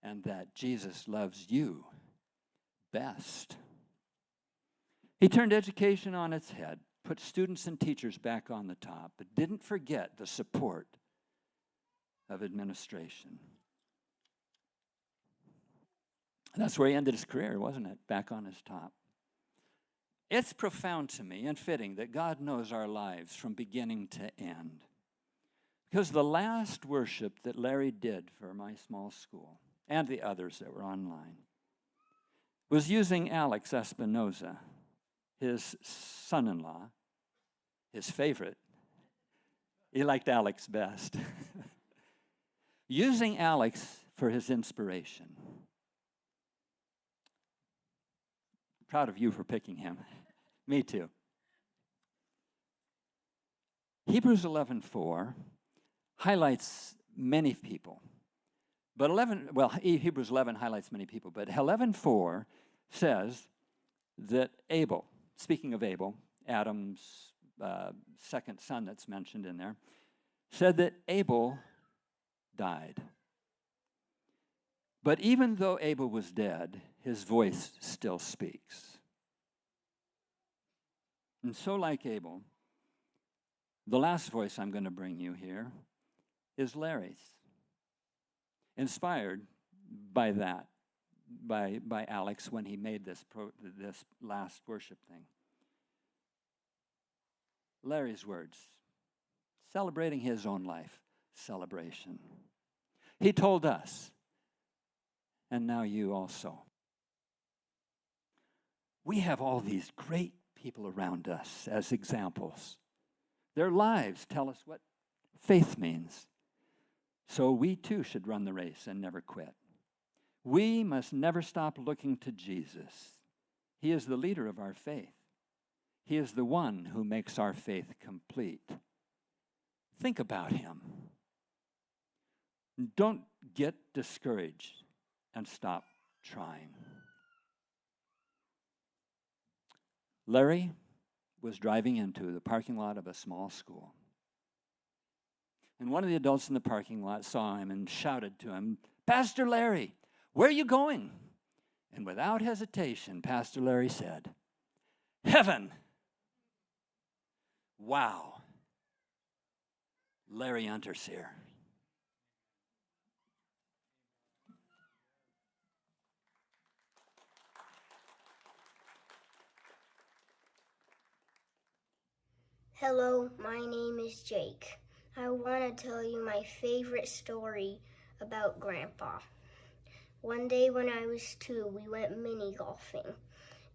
and that Jesus loves you best. He turned education on its head, put students and teachers back on the top, but didn't forget the support of administration. That's where he ended his career, wasn't it? Back on his top. It's profound to me and fitting that God knows our lives from beginning to end. Because the last worship that Larry did for my small school, and the others that were online, was using Alex Espinoza, his son-in-law, his favorite. He liked Alex best. Using Alex for his inspiration. Proud of you for picking him. Me too. Hebrews 11:4 highlights many people. But Hebrews 11 highlights many people, but 11:4 says that Abel, speaking of Abel, Adam's second son that's mentioned in there, said that Abel died. But even though Abel was dead, his voice still speaks. And so like Abel, the last voice I'm going to bring you here is Larry's. Inspired by that, by Alex when he made this last worship thing. Larry's words, celebrating his own life celebration. He told us, and now you also. We have all these great people around us as examples. Their lives tell us what faith means. So we too should run the race and never quit. We must never stop looking to Jesus. He is the leader of our faith. He is the one who makes our faith complete. Think about him. Don't get discouraged and stop trying. Larry was driving into the parking lot of a small school. And one of the adults in the parking lot saw him and shouted to him, "Pastor Larry, "Where are you going?" And without hesitation, Pastor Larry said, "Heaven." Wow. Larry Unterseher. Hello, my name is Jake. I want to tell you my favorite story about Grandpa. One day when I was 2, we went mini golfing,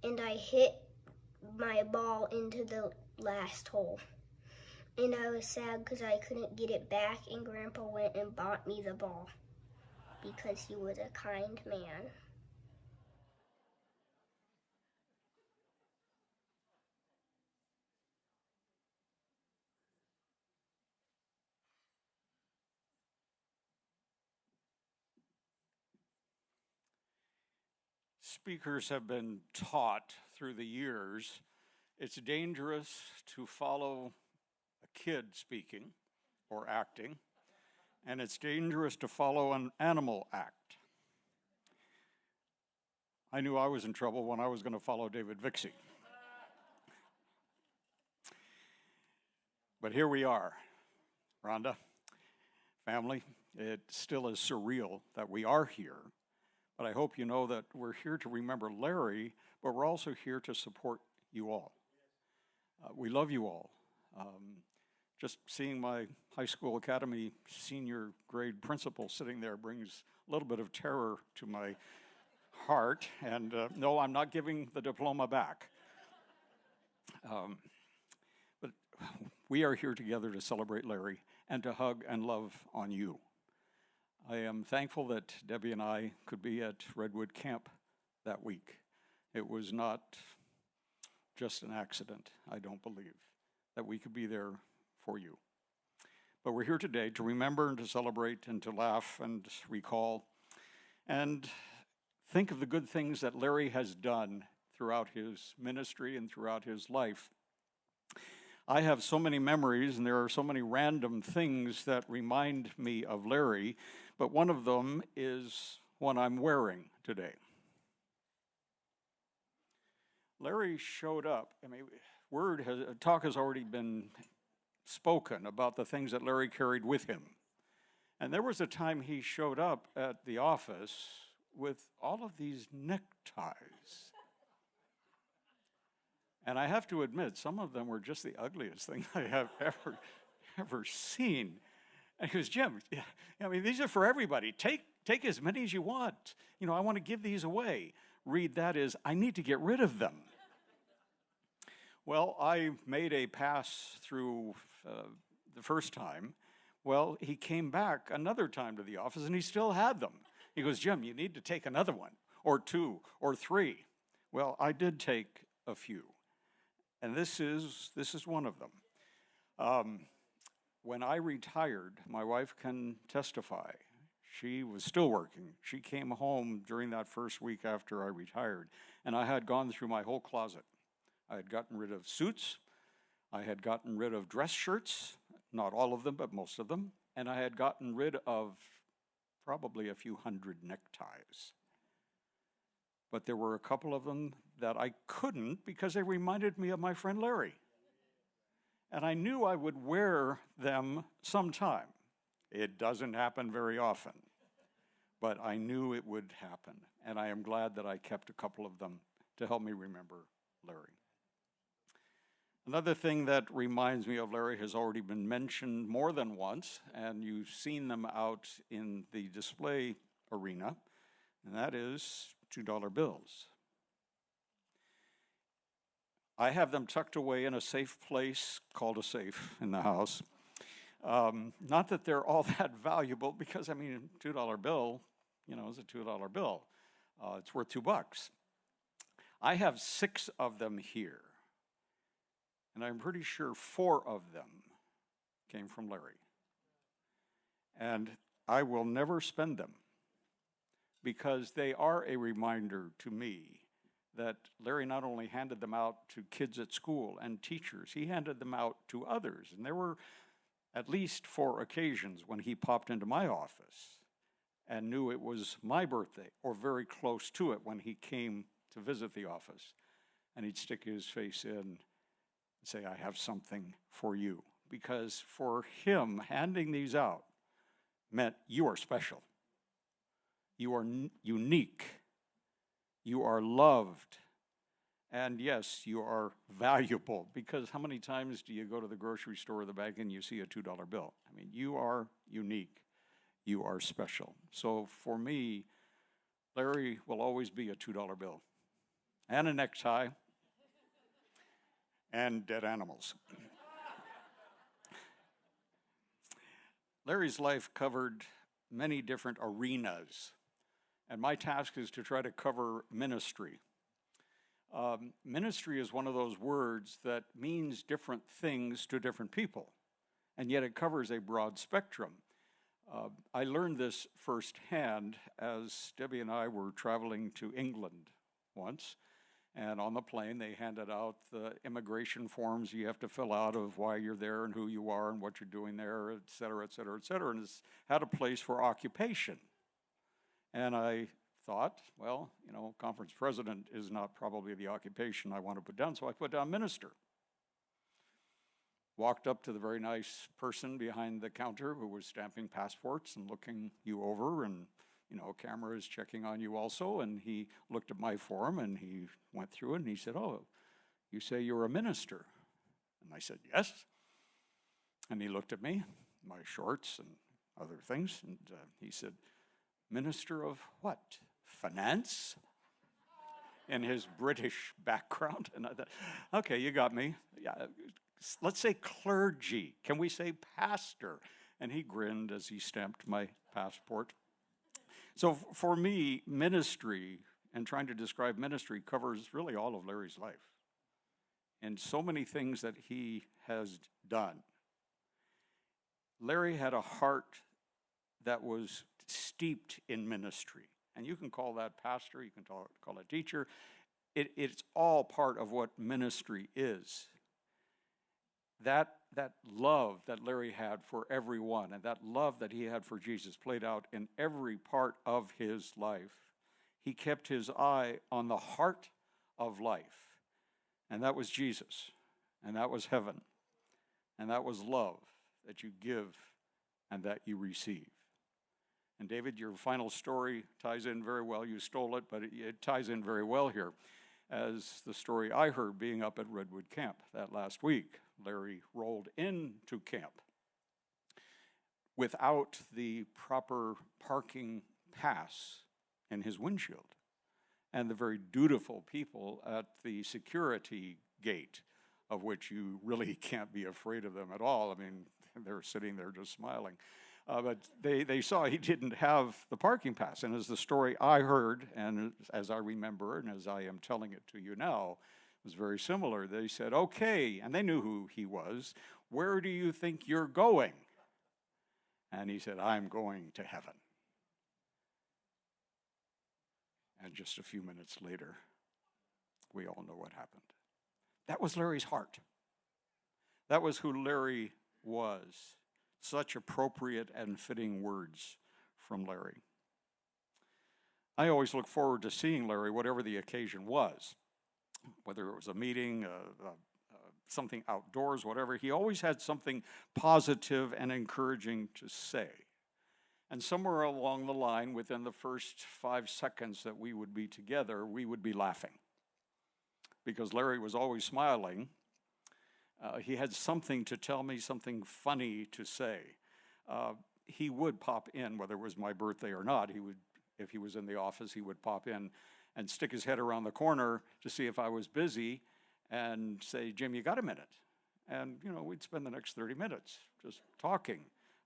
and I hit my ball into the last hole. And I was sad because I couldn't get it back, and Grandpa went and bought me the ball because he was a kind man. Speakers have been taught through the years it's dangerous to follow a kid speaking or acting, and it's dangerous to follow an animal act. I knew I was in trouble when I was going to follow David Vixie. But here we are, Rhonda, family. It still is surreal that we are here. But I hope you know that we're here to remember Larry, but we're also here to support you all. We love you all. Just seeing my high school academy senior grade principal sitting there brings a little bit of terror to my heart. And no, I'm not giving the diploma back. But we are here together to celebrate Larry and to hug and love on you. I am thankful that Debbie and I could be at Redwood Camp that week. It was not just an accident, I don't believe, that we could be there for you. But we're here today to remember and to celebrate and to laugh and recall and think of the good things that Larry has done throughout his ministry and throughout his life. I have so many memories, and there are so many random things that remind me of Larry, but one of them is one I'm wearing today. Larry showed up. I mean, talk has already been spoken about the things that Larry carried with him. And there was a time he showed up at the office with all of these neckties. And I have to admit, some of them were just the ugliest thing I have ever seen. And he goes, "Jim, I mean, these are for everybody. Take as many as you want. You know, I want to give these away." Read that as, "I need to get rid of them." Well, I made a pass through the first time. Well, he came back another time to the office, and he still had them. He goes, "Jim, you need to take another one, or 2, or 3. Well, I did take a few. And this is one of them. When I retired, my wife can testify. She was still working. She came home during that first week after I retired, and I had gone through my whole closet. I had gotten rid of suits. I had gotten rid of dress shirts, not all of them, but most of them, and I had gotten rid of probably a few hundred neckties. But there were a couple of them that I couldn't because they reminded me of my friend Larry. And I knew I would wear them sometime. It doesn't happen very often, but I knew it would happen. And I am glad that I kept a couple of them to help me remember Larry. Another thing that reminds me of Larry has already been mentioned more than once, and you've seen them out in the display arena, and that is $2 bills. I have them tucked away in a safe place called a safe in the house. Not that they're all that valuable, because, I mean, a $2 bill, is a $2 bill. It's worth $2. I have 6 of them here, and I'm pretty sure 4 of them came from Larry. And I will never spend them, because they are a reminder to me that Larry not only handed them out to kids at school and teachers, he handed them out to others. And there were at least 4 occasions when he popped into my office and knew it was my birthday or very close to it when he came to visit the office. And he'd stick his face in and say, I have something for you. Because for him, handing these out meant you are special. You are unique. You are loved. And yes, you are valuable. Because how many times do you go to the grocery store or the bank and you see a $2 bill? I mean, you are unique. You are special. So for me, Larry will always be a $2 bill. And a necktie. And dead animals. Larry's life covered many different arenas, and my task is to try to cover ministry. Ministry is one of those words that means different things to different people, and yet it covers a broad spectrum. I learned this firsthand as Debbie and I were traveling to England once, and on the plane they handed out the immigration forms you have to fill out of why you're there and who you are and what you're doing there, et cetera, et cetera, et cetera, and it's had a place for occupation. And I thought, well, conference president is not probably the occupation I want to put down, so I put down minister. Walked up to the very nice person behind the counter who was stamping passports and looking you over, and camera is checking on you also, and he looked at my form and he went through it and he said, oh, you say you're a minister? And I said, yes. And he looked at me, my shorts and other things, and he said, minister of what? Finance? In his British background. And I thought, okay, you got me. Yeah, let's say clergy. Can we say pastor? And he grinned as he stamped my passport. So for me, ministry and trying to describe ministry covers really all of Larry's life and so many things that he has done. Larry had a heart that was steeped in ministry. And you can call that pastor, you can call it teacher. It's all part of what ministry is. That love that Larry had for everyone and that love that he had for Jesus played out in every part of his life. He kept his eye on the heart of life, and that was Jesus, and that was heaven, and that was love that you give and that you receive. And David, your final story ties in very well. You stole it, but it ties in very well here as the story I heard being up at Redwood Camp that last week. Larry rolled into camp without the proper parking pass in his windshield. And the very dutiful people at the security gate, of which you really can't be afraid of them at all. I mean, they're sitting there just smiling. But they saw he didn't have the parking pass. And as the story I heard, and as I remember, and as I am telling it to you now, was very similar. They said, okay, and they knew who he was. Where do you think you're going? And he said, I'm going to heaven. And just a few minutes later, we all know what happened. That was Larry's heart. That was who Larry was. Such appropriate and fitting words from Larry. I always look forward to seeing Larry, whatever the occasion was. Whether it was a meeting, something outdoors, whatever, he always had something positive and encouraging to say. And somewhere along the line, within the first 5 seconds that we would be together, we would be laughing. Because Larry was always smiling. He had something to tell me, something funny to say. He would pop in, whether it was my birthday or not. He would, if he was in the office, he would pop in and stick his head around the corner to see if I was busy and say, Jim, you got a minute? And, we'd spend the next 30 minutes just talking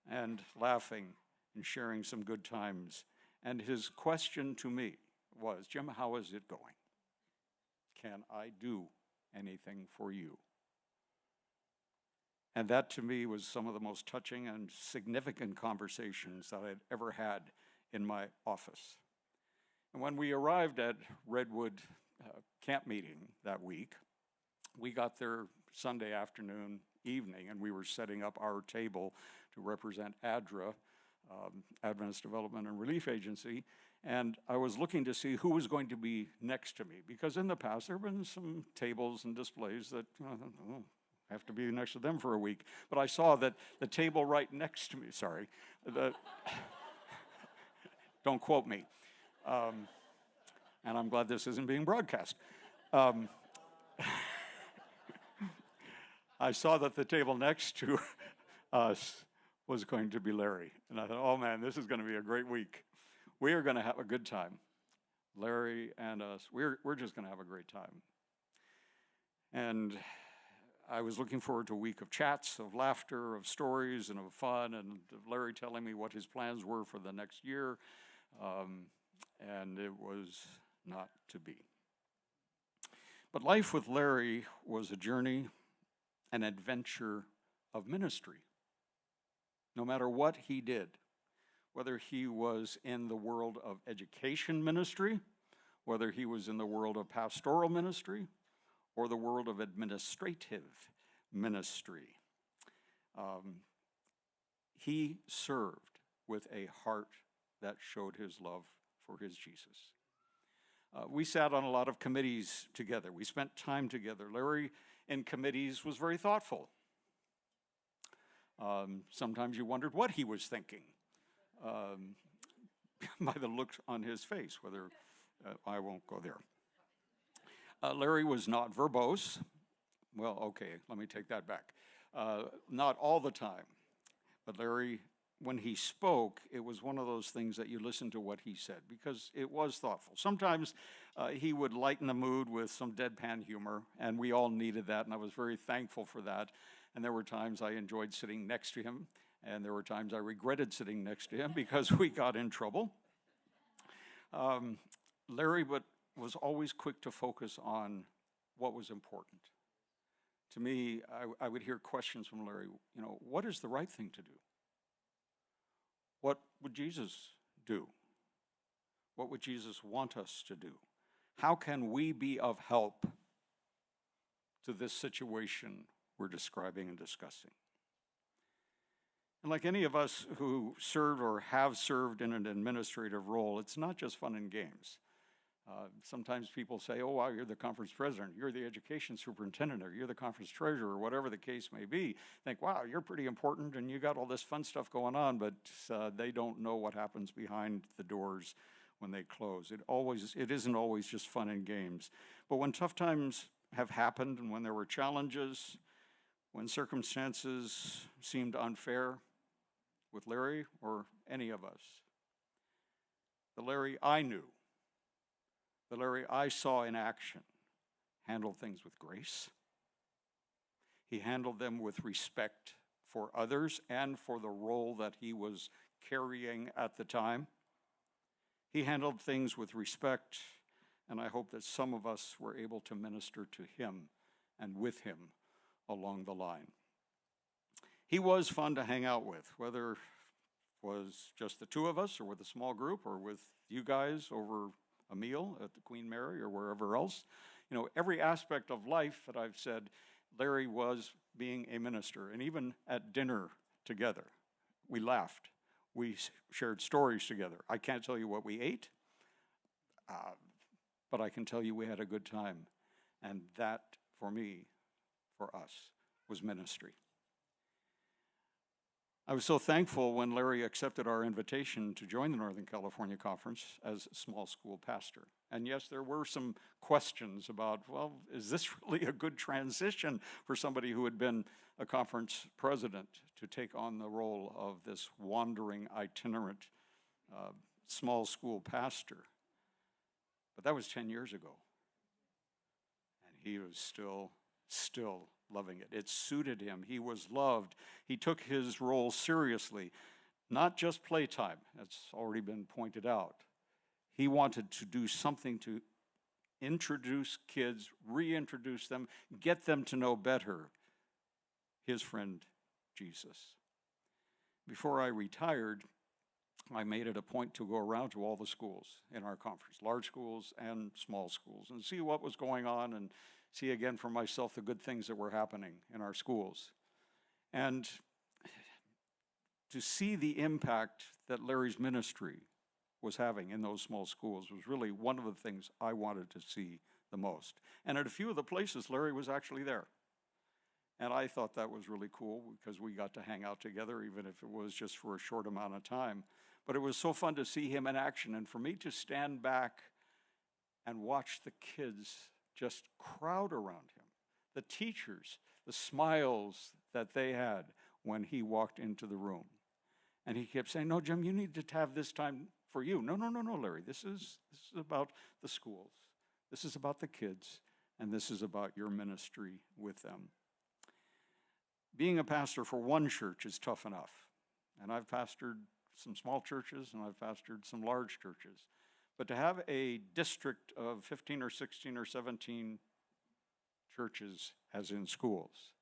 and laughing and sharing some good times. And his question to me was, Jim, how is it going? Can I do anything for you? And that to me was some of the most touching and significant conversations that I'd ever had in my office. And when we arrived at Redwood camp meeting that week, we got there Sunday afternoon, evening, and we were setting up our table to represent ADRA, Adventist Development and Relief Agency, and I was looking to see who was going to be next to me, because in the past there have been some tables and displays that have to be next to them for a week. But I saw that the table right next to me, don't quote me, and I'm glad this isn't being broadcast. I saw that the table next to us was going to be Larry. And I thought, oh man, this is going to be a great week. We are going to have a good time. Larry and us, we're just going to have a great time. And I was looking forward to a week of chats, of laughter, of stories, and of fun, and of Larry telling me what his plans were for the next year. And it was not to be. But life with Larry was a journey, an adventure of ministry. No matter what he did, whether he was in the world of education ministry, whether he was in the world of pastoral ministry, or the world of administrative ministry, he served with a heart that showed his love for his Jesus. We sat on a lot of committees together. We spent time together. Larry in committees was very thoughtful. Sometimes you wondered what he was thinking by the look on his face, whether I won't go there. Larry was not verbose. Well, okay, let me take that back. Not all the time, but Larry, when he spoke, it was one of those things that you listened to what he said, because it was thoughtful. Sometimes he would lighten the mood with some deadpan humor, and we all needed that, and I was very thankful for that. And there were times I enjoyed sitting next to him, and there were times I regretted sitting next to him because we got in trouble. Larry was always quick to focus on what was important. To me, I would hear questions from Larry, what is the right thing to do? What would Jesus do? What would Jesus want us to do? How can we be of help to this situation we're describing and discussing? And like any of us who served or have served in an administrative role, it's not just fun and games. Sometimes people say, oh, wow, you're the conference president, you're the education superintendent, or you're the conference treasurer, or whatever the case may be. Think, wow, you're pretty important and you got all this fun stuff going on, but they don't know what happens behind the doors when they close. It isn't always just fun and games. But when tough times have happened and when there were challenges, when circumstances seemed unfair with Larry or any of us, the Larry I knew, the Larry I saw in action, handled things with grace. He handled them with respect for others and for the role that he was carrying at the time. He handled things with respect, and I hope that some of us were able to minister to him and with him along the line. He was fun to hang out with, whether it was just the two of us or with a small group or with you guys over a meal at the Queen Mary or wherever else. Every aspect of life that I've said, Larry was being a minister. And even at dinner together, we laughed. We shared stories together. I can't tell you what we ate, but I can tell you we had a good time. And that, for me, for us, was ministry. I was so thankful when Larry accepted our invitation to join the Northern California Conference as a small school pastor. And yes, there were some questions about, well, is this really a good transition for somebody who had been a conference president to take on the role of this wandering, itinerant small school pastor? But that was 10 years ago. And he was still loving it. It suited him. He was loved. He took his role seriously, not just playtime, that's already been pointed out. He wanted to do something to introduce kids, reintroduce them, get them to know better his friend Jesus. Before I retired, I made it a point to go around to all the schools in our conference, large schools and small schools, and see what was going on and see again for myself the good things that were happening in our schools. And to see the impact that Larry's ministry was having in those small schools was really one of the things I wanted to see the most. And at a few of the places, Larry was actually there. And I thought that was really cool because we got to hang out together, even if it was just for a short amount of time. But it was so fun to see him in action, and for me to stand back and watch the kids just crowd around him, the teachers, the smiles that they had when he walked into the room. And he kept saying, "No, Jim, you need to have this time for you." No, Larry, this is about the schools. This is about the kids, and this is about your ministry with them. Being a pastor for one church is tough enough. And I've pastored some small churches, and I've pastored some large churches. But to have a district of 15 or 16 or 17 churches, as in schools,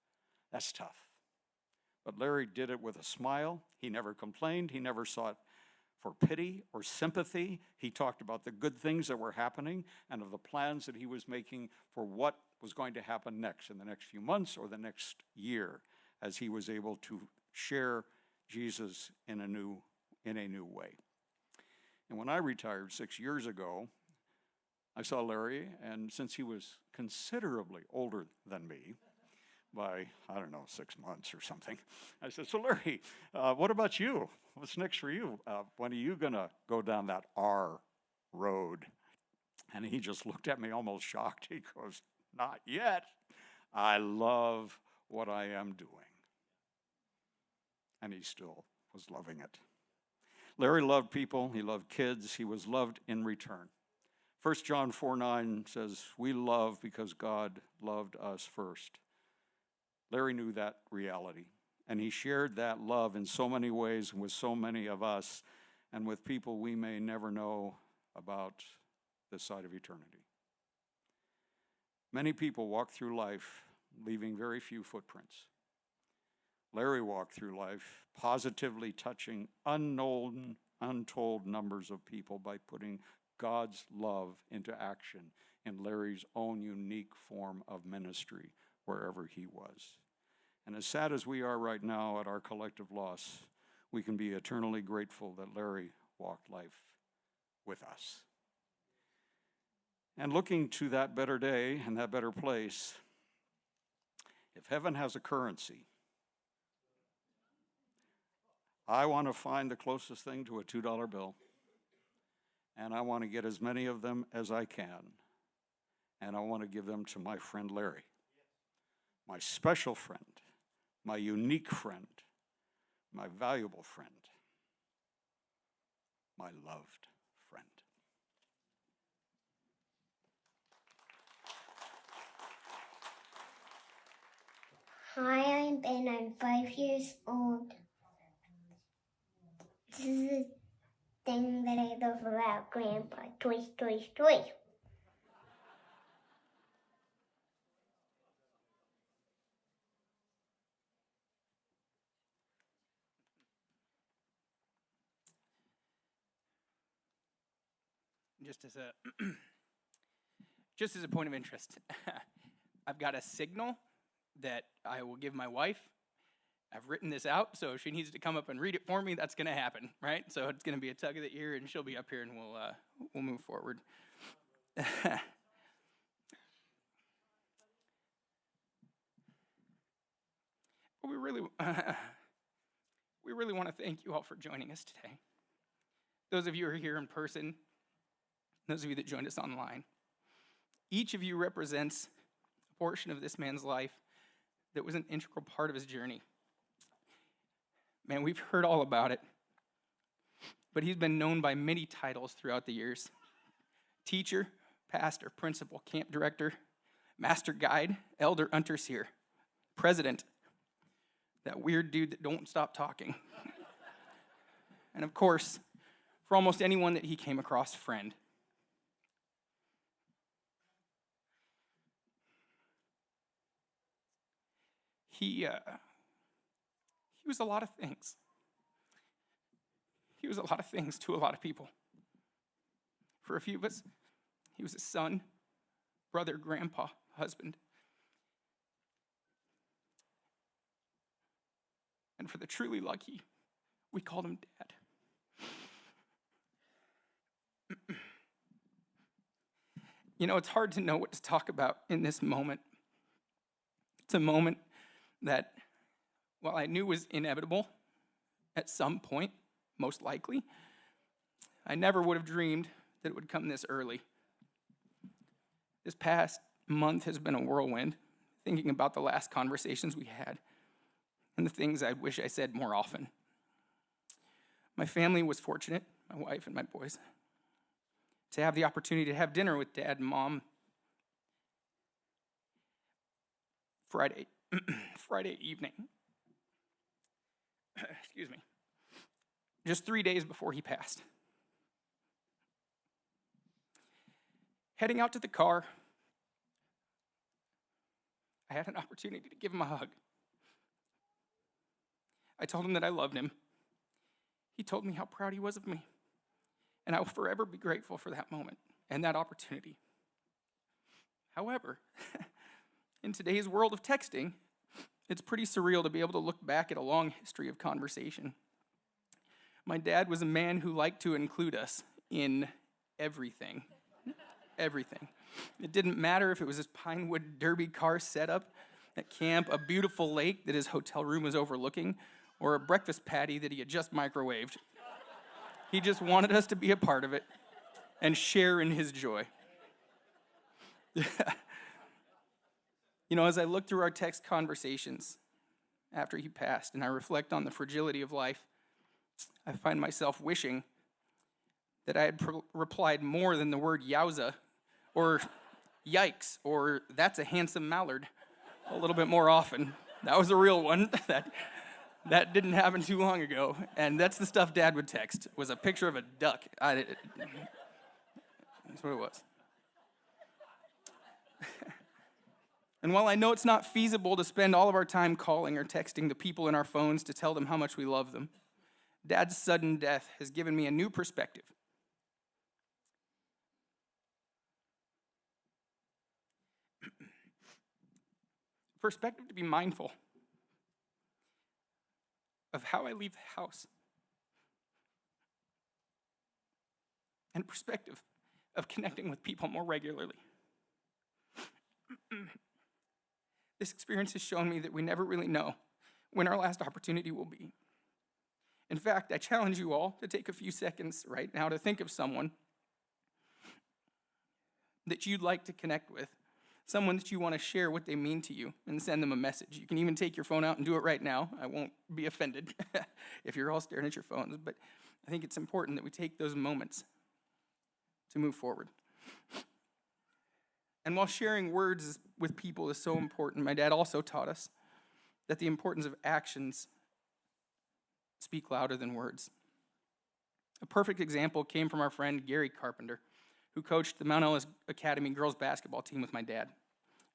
that's tough. But Larry did it with a smile. He never complained. He never sought for pity or sympathy. He talked about the good things that were happening and of the plans that he was making for what was going to happen next in the next few months or the next year, as he was able to share Jesus in a new way. And when I retired 6 years ago, I saw Larry, and since he was considerably older than me, by, 6 months or something, I said, "So Larry, what about you? What's next for you? When are you going to go down that R road?" And he just looked at me almost shocked. He goes, "Not yet. I love what I am doing." And he still was loving it. Larry loved people. He loved kids. He was loved in return. 1 John 4:9 says, "We love because God loved us first." Larry knew that reality, and he shared that love in so many ways with so many of us and with people we may never know about this side of eternity. Many people walk through life leaving very few footprints. Larry walked through life positively touching unknown, untold numbers of people by putting God's love into action in Larry's own unique form of ministry wherever he was. And as sad as we are right now at our collective loss, we can be eternally grateful that Larry walked life with us. And looking to that better day and that better place, if heaven has a currency, I want to find the closest thing to a $2 bill, and I want to get as many of them as I can, and I want to give them to my friend Larry, my special friend, my unique friend, my valuable friend, my loved friend. Hi, I'm Ben. I'm 5 years old. This is the thing that I love about Grandpa. Toys, toys, toys. Just as a point of interest, I've got a signal that I will give my wife. I've written this out, so if she needs to come up and read it for me, that's going to happen, right? So it's going to be a tug of the ear, and she'll be up here, and we'll move forward. But we really want to thank you all for joining us today. Those of you who are here in person, those of you that joined us online. Each of you represents a portion of this man's life that was an integral part of his journey. Man, we've heard all about it, but he's been known by many titles throughout the years. Teacher, pastor, principal, camp director, master guide, elder, Unterseher, president, that weird dude that don't stop talking. And of course, for almost anyone that he came across, friend. He was a lot of things. He was a lot of things to a lot of people. For a few of us, he was a son, brother, grandpa, husband. And for the truly lucky, we called him Dad. You know, it's hard to know what to talk about in this moment. It's a moment that, while I knew was inevitable at some point, most likely, I never would have dreamed that it would come this early. This past month has been a whirlwind, thinking about the last conversations we had and the things I wish I said more often. My family was fortunate, my wife and my boys, to have the opportunity to have dinner with Dad and Mom Friday evening. Excuse me. Just 3 days before he passed. Heading out to the car, I had an opportunity to give him a hug. I told him that I loved him. He told me how proud he was of me. And I will forever be grateful for that moment and that opportunity. However, in today's world of texting, it's pretty surreal to be able to look back at a long history of conversation. My dad was a man who liked to include us in everything. Everything. It didn't matter if it was his Pinewood Derby car setup at camp, a beautiful lake that his hotel room was overlooking, or a breakfast patty that he had just microwaved. He just wanted us to be a part of it and share in his joy. You know, as I look through our text conversations after he passed and I reflect on the fragility of life, I find myself wishing that I had replied more than the word yowza or yikes or that's a handsome mallard a little bit more often. That was a real one. That didn't happen too long ago, and that's the stuff Dad would text, was a picture of a duck. That's what it was. And while I know it's not feasible to spend all of our time calling or texting the people in our phones to tell them how much we love them, Dad's sudden death has given me a new perspective. Perspective to be mindful of how I leave the house. And perspective of connecting with people more regularly. This experience has shown me that we never really know when our last opportunity will be. In fact, I challenge you all to take a few seconds right now to think of someone that you'd like to connect with, someone that you want to share what they mean to you and send them a message. You can even take your phone out and do it right now. I won't be offended if you're all staring at your phones, but I think it's important that we take those moments to move forward. And while sharing words with people is so important, my dad also taught us that the importance of actions speak louder than words. A perfect example came from our friend Gary Carpenter, who coached the Mount Ellis Academy girls basketball team with my dad.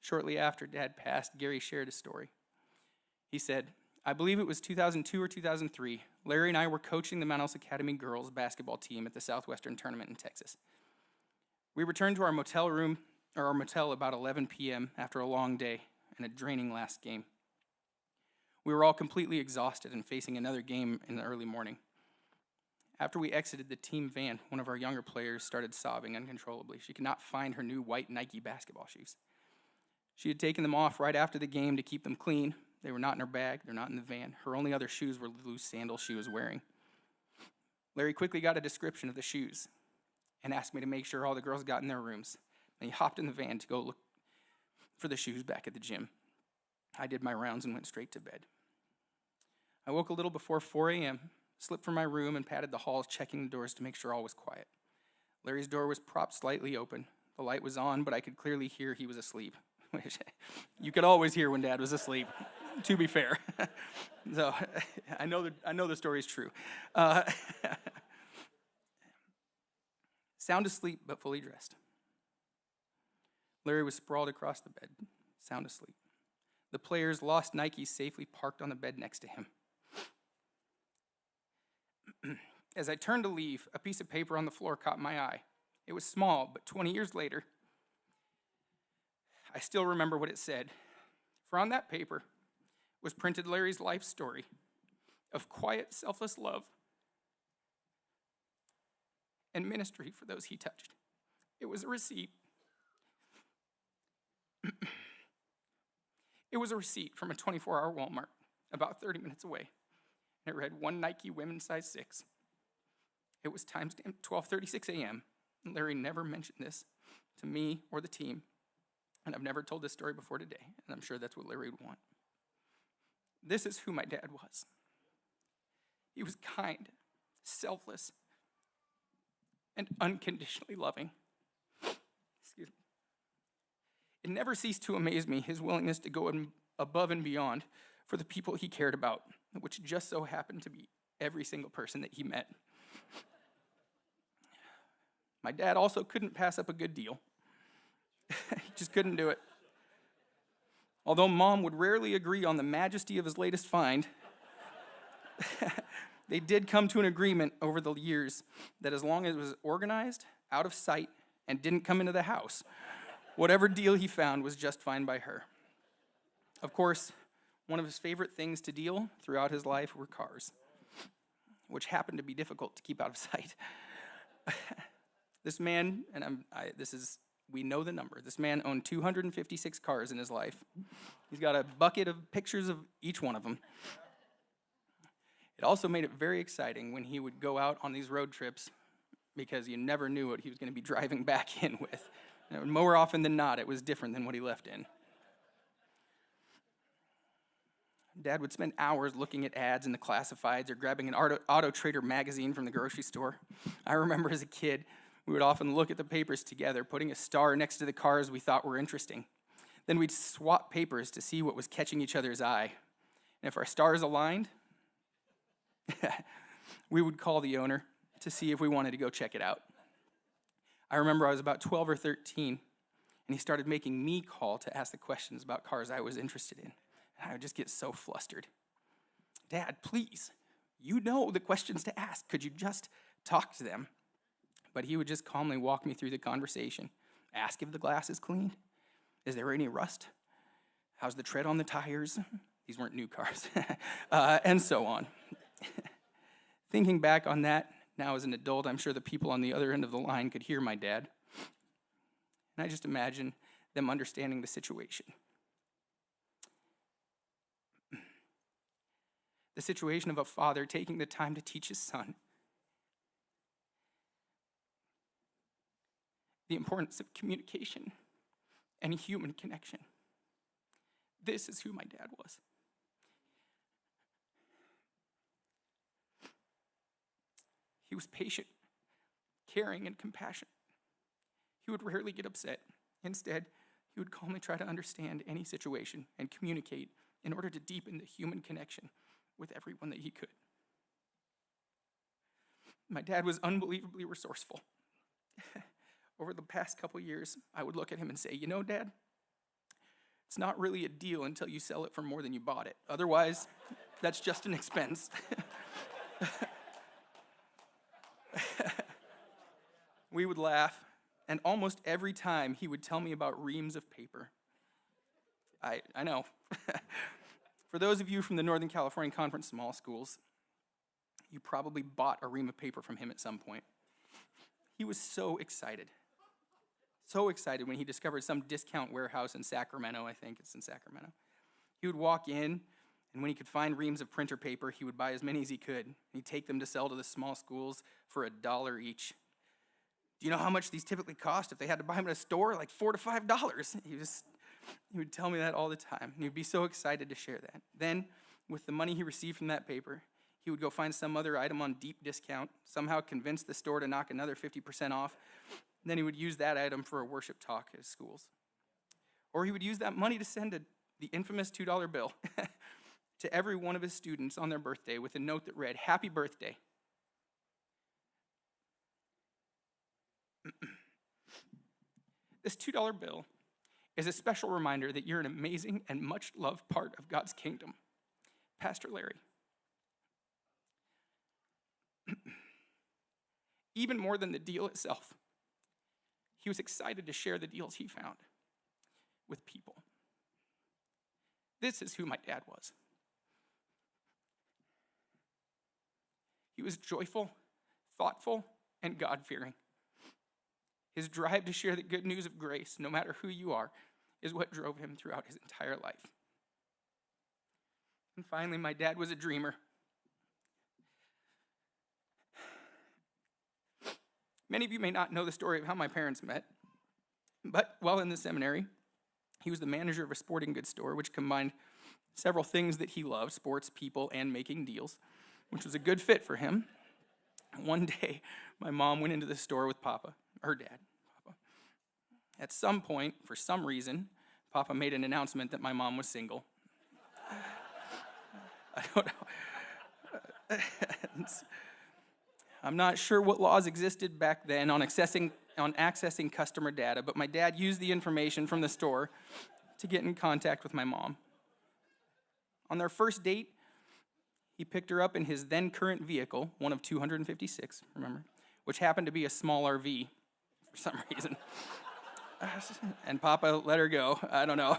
Shortly after Dad passed, Gary shared a story. He said, I believe it was 2002 or 2003, Larry and I were coaching the Mount Ellis Academy girls basketball team at the Southwestern Tournament in Texas. We returned to our motel about 11 p.m. after a long day and a draining last game. We were all completely exhausted and facing another game in the early morning. After we exited the team van, one of our younger players started sobbing uncontrollably. She could not find her new white Nike basketball shoes. She had taken them off right after the game to keep them clean. They were not in her bag. They're not in the van. Her only other shoes were the loose sandals she was wearing. Larry quickly got a description of the shoes and asked me to make sure all the girls got in their rooms. And he hopped in the van to go look for the shoes back at the gym. I did my rounds and went straight to bed. I woke a little before 4 a.m., slipped from my room and patted the halls, checking the doors to make sure all was quiet. Larry's door was propped slightly open. The light was on, but I could clearly hear he was asleep. You could always hear when Dad was asleep, to be fair. So I know the story is true. Sound asleep, but fully dressed. Larry was sprawled across the bed, sound asleep. The player's lost Nikes safely parked on the bed next to him. As I turned to leave, a piece of paper on the floor caught my eye. It was small, but 20 years later, I still remember what it said. For on that paper was printed Larry's life story of quiet, selfless love and ministry for those he touched. It was a receipt. It was a receipt from a 24-hour Walmart about 30 minutes away. And it read, 1 Nike women's size 6. It was timestamped 12:36 a.m. Larry never mentioned this to me or the team. And I've never told this story before today, and I'm sure that's what Larry would want. This is who my dad was. He was kind, selfless, and unconditionally loving. Excuse me. It never ceased to amaze me, his willingness to go above and beyond for the people he cared about, which just so happened to be every single person that he met. My dad also couldn't pass up a good deal. He just couldn't do it. Although Mom would rarely agree on the majesty of his latest find, they did come to an agreement over the years that as long as it was organized, out of sight, and didn't come into the house, whatever deal he found was just fine by her. Of course, one of his favorite things to deal throughout his life were cars, which happened to be difficult to keep out of sight. This man, and we know the number. This man owned 256 cars in his life. He's got a bucket of pictures of each one of them. It also made it very exciting when he would go out on these road trips because you never knew what he was going to be driving back in with. And more often than not, it was different than what he left in. Dad would spend hours looking at ads in the classifieds or grabbing an Auto Trader magazine from the grocery store. I remember as a kid, we would often look at the papers together, putting a star next to the cars we thought were interesting. Then we'd swap papers to see what was catching each other's eye. And if our stars aligned, we would call the owner to see if we wanted to go check it out. I remember I was about 12 or 13, and he started making me call to ask the questions about cars I was interested in. And I would just get so flustered. Dad, please, you know the questions to ask. Could you just talk to them? But he would just calmly walk me through the conversation. Ask if the glass is clean. Is there any rust? How's the tread on the tires? These weren't new cars. And so on. Thinking back on that, now as an adult, I'm sure the people on the other end of the line could hear my dad. And I just imagine them understanding the situation. The situation of a father taking the time to teach his son the importance of communication and human connection. This is who my dad was. He was patient, caring, and compassionate. He would rarely get upset. Instead, he would calmly try to understand any situation and communicate in order to deepen the human connection with everyone that he could. My dad was unbelievably resourceful. Over the past couple years, I would look at him and say, you know, Dad, it's not really a deal until you sell it for more than you bought it. Otherwise, that's just an expense. We would laugh, and almost every time he would tell me about reams of paper. I know. For those of you from the Northern California Conference Small Schools, you probably bought a ream of paper from him at some point. He was so excited when he discovered some discount warehouse in Sacramento. I think it's in Sacramento. He would walk in, and when he could find reams of printer paper, he would buy as many as he could. He'd take them to sell to the small schools for $1 each. Do you know how much these typically cost if they had to buy them at a store? Like $4 to $5. He would tell me that all the time, and he'd be so excited to share that. Then, with the money he received from that paper, he would go find some other item on deep discount, somehow convince the store to knock another 50% off. And then he would use that item for a worship talk at his schools. Or he would use that money to send the infamous $2 bill to every one of his students on their birthday with a note that read, "Happy birthday." This $2 bill is a special reminder that you're an amazing and much-loved part of God's kingdom. Pastor Larry. Even more than the deal itself, he was excited to share the deals he found with people. This is who my dad was. He was joyful, thoughtful, and God-fearing. His drive to share the good news of grace, no matter who you are, is what drove him throughout his entire life. And finally, my dad was a dreamer. Many of you may not know the story of how my parents met, but while in the seminary, he was the manager of a sporting goods store, which combined several things that he loved: sports, people, and making deals, which was a good fit for him. One day, my mom went into the store with her dad, Papa. At some point, for some reason, Papa made an announcement that my mom was single. I don't know. I'm not sure what laws existed back then on accessing customer data, but my dad used the information from the store to get in contact with my mom. On their first date, he picked her up in his then current vehicle, one of 256, remember, which happened to be a small RV for some reason. And Papa let her go. I don't know.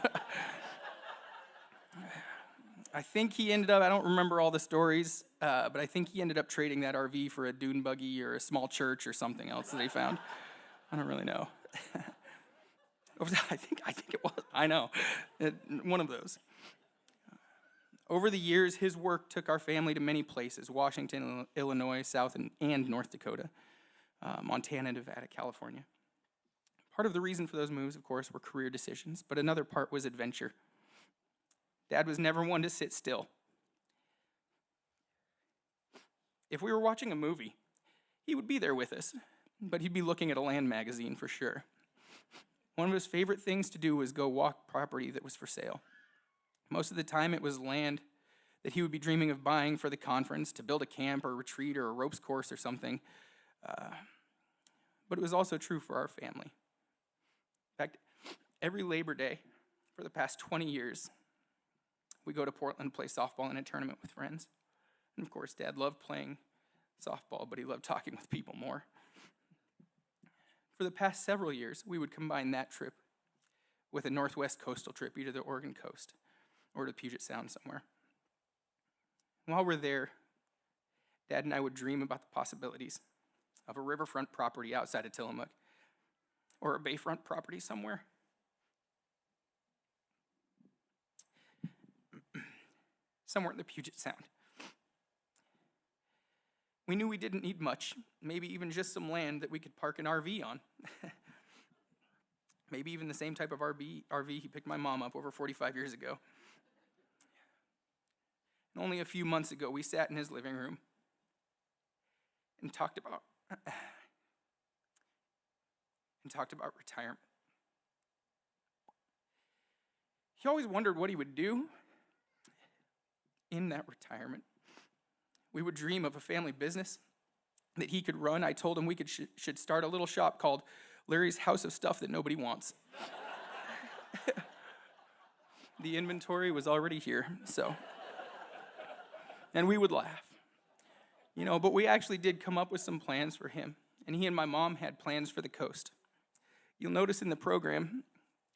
I think he ended up, I don't remember all the stories, but I think he ended up trading that RV for a dune buggy or a small church or something else that he found. I don't really know. I think it was. I know. One of those. Over the years, his work took our family to many places: Washington, Illinois, South and North Dakota, Montana, Nevada, California. Part of the reason for those moves, of course, were career decisions, but another part was adventure. Dad was never one to sit still. If we were watching a movie, he would be there with us, but he'd be looking at a land magazine for sure. One of his favorite things to do was go walk property that was for sale. Most of the time, it was land that he would be dreaming of buying for the conference, to build a camp or a retreat or a ropes course or something. But it was also true for our family. In fact, every Labor Day for the past 20 years, we go to Portland, play softball in a tournament with friends. And of course, Dad loved playing softball, but he loved talking with people more. For the past several years, we would combine that trip with a Northwest coastal trip, either the Oregon coast or to Puget Sound somewhere. While we're there, Dad and I would dream about the possibilities of a riverfront property outside of Tillamook or a bayfront property somewhere. Somewhere in the Puget Sound. We knew we didn't need much, maybe even just some land that we could park an RV on. Maybe even the same type of RV he picked my mom up over 45 years ago. And only a few months ago, we sat in his living room and talked about retirement. He always wondered what he would do in that retirement. We would dream of a family business that he could run. I told him we should start a little shop called Larry's House of Stuff That Nobody Wants. The inventory was already here, so. And we would laugh. But we actually did come up with some plans for him, and he and my mom had plans for the coast. You'll notice in the program,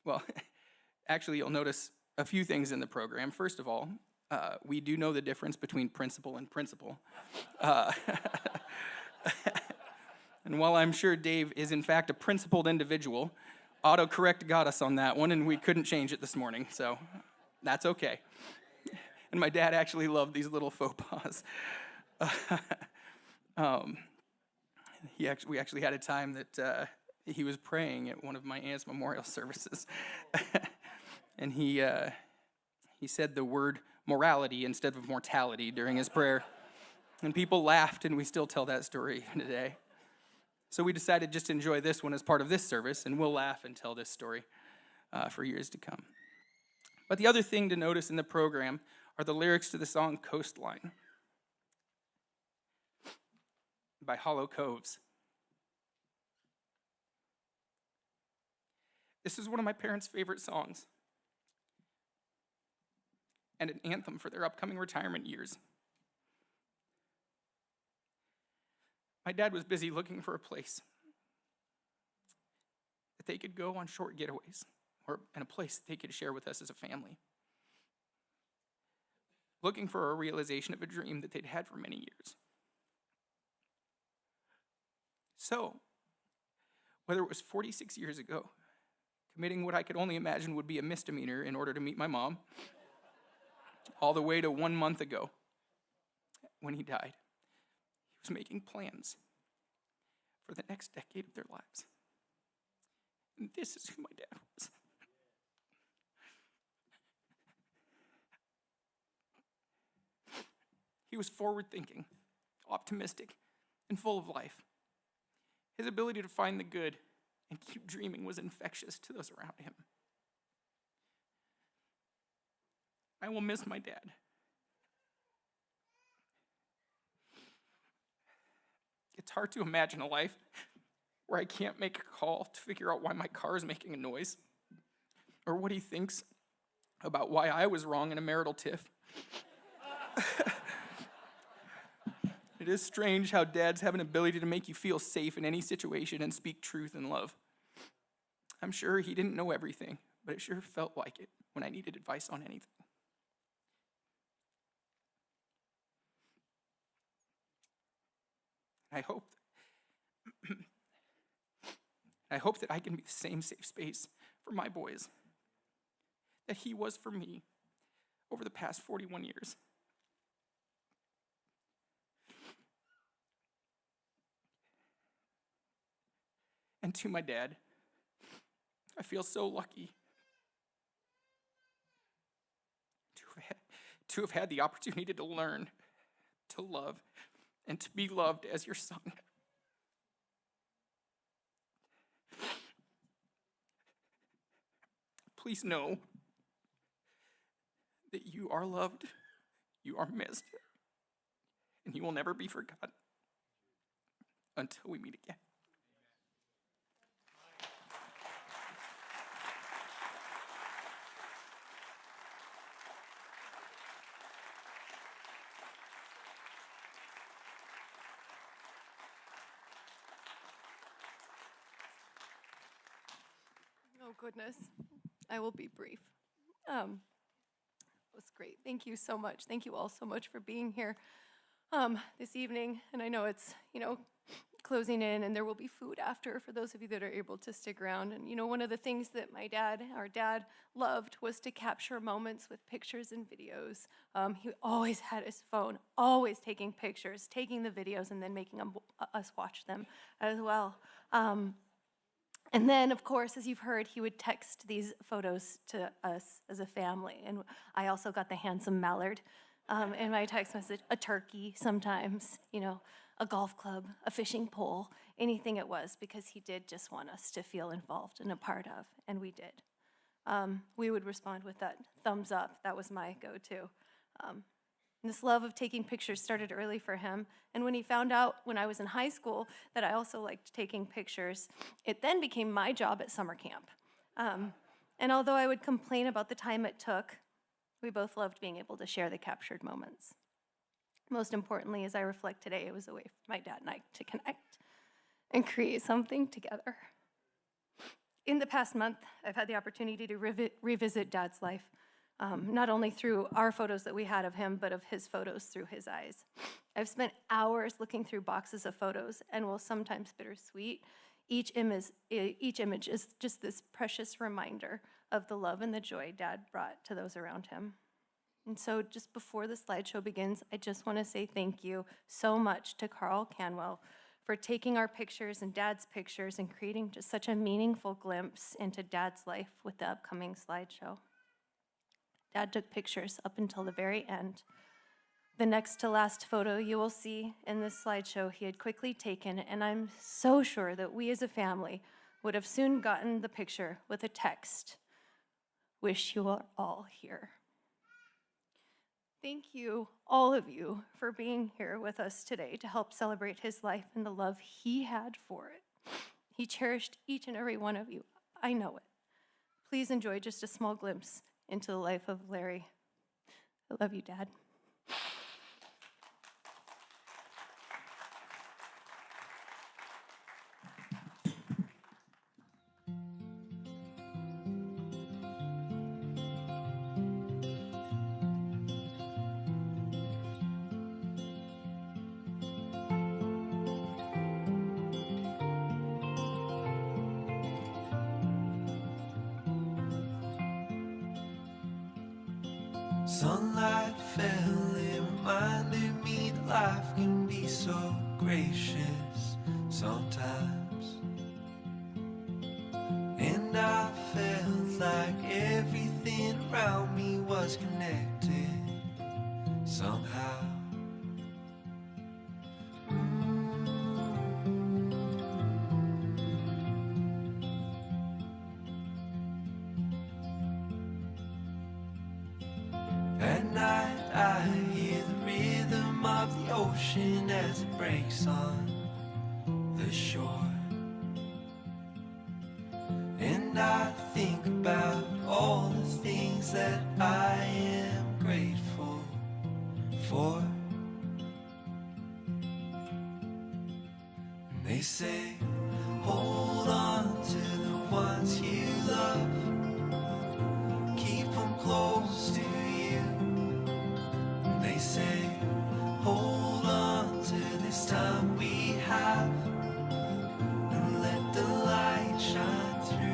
you'll notice a few things in the program. First of all, we do know the difference between principal and principal. And while I'm sure Dave is in fact a principled individual, autocorrect got us on that one and we couldn't change it this morning, so that's okay. And my dad actually loved these little faux pas. We actually had a time that he was praying at one of my aunt's memorial services. And he said the word morality instead of mortality during his prayer. And people laughed, and we still tell that story today. So we decided just to enjoy this one as part of this service, and we'll laugh and tell this story for years to come. But the other thing to notice in the program are the lyrics to the song Coastline by Hollow Coves. This is one of my parents' favorite songs and an anthem for their upcoming retirement years. My dad was busy looking for a place that they could go on short getaways, and a place that they could share with us as a family. Looking for a realization of a dream that they'd had for many years. So, whether it was 46 years ago, committing what I could only imagine would be a misdemeanor in order to meet my mom, all the way to 1 month ago when he died, he was making plans for the next decade of their lives. And this is who my dad was. He was forward-thinking, optimistic, and full of life. His ability to find the good and keep dreaming was infectious to those around him. I will miss my dad. It's hard to imagine a life where I can't make a call to figure out why my car is making a noise, or what he thinks about why I was wrong in a marital tiff. It is strange how dads have an ability to make you feel safe in any situation and speak truth and love. I'm sure he didn't know everything, but it sure felt like it when I needed advice on anything. I hope that I can be the same safe space for my boys that he was for me over the past 41 years. And to my dad, I feel so lucky to have had the opportunity to learn, to love, and to be loved as your son. Please know that you are loved, you are missed, and you will never be forgotten until we meet again. Oh, goodness. I will be brief. It was great. Thank you so much. Thank you all so much for being here this evening. And I know it's, closing in, and there will be food after for those of you that are able to stick around. And, one of the things that our dad loved was to capture moments with pictures and videos. He always had his phone, always taking pictures, taking the videos, and then making us watch them as well. And then, of course, as you've heard, he would text these photos to us as a family. And I also got the handsome mallard in my text message, a turkey sometimes, a golf club, a fishing pole, anything it was, because he did just want us to feel involved and a part of, and we did. We would respond with that thumbs up. That was my go-to. This love of taking pictures started early for him, and when he found out when I was in high school that I also liked taking pictures, it then became my job at summer camp. And although I would complain about the time it took, we both loved being able to share the captured moments. Most importantly, as I reflect today, it was a way for my dad and I to connect and create something together. In the past month, I've had the opportunity to revisit Dad's life. Not only through our photos that we had of him, but of his photos through his eyes. I've spent hours looking through boxes of photos, and while sometimes bittersweet, each image is just this precious reminder of the love and the joy Dad brought to those around him. And so just before the slideshow begins, I just want to say thank you so much to Carl Canwell for taking our pictures and Dad's pictures and creating just such a meaningful glimpse into Dad's life with the upcoming slideshow. Dad took pictures up until the very end. The next to last photo you will see in this slideshow he had quickly taken, and I'm so sure that we as a family would have soon gotten the picture with a text, "Wish you were all here." Thank you, all of you, for being here with us today to help celebrate his life and the love he had for it. He cherished each and every one of you. I know it. Please enjoy just a small glimpse into the life of Larry. I love you, Dad. Sunlight fell, it reminded me that life can be so gracious sometimes. And I felt like everything around me was connected somehow. At night I hear the rhythm of the ocean as it breaks on the shore. And I think about all the things that I am grateful for. And they say, hold on to the ones you love, keep them close to you. And they say, hold on to this time we have, and let the light shine through.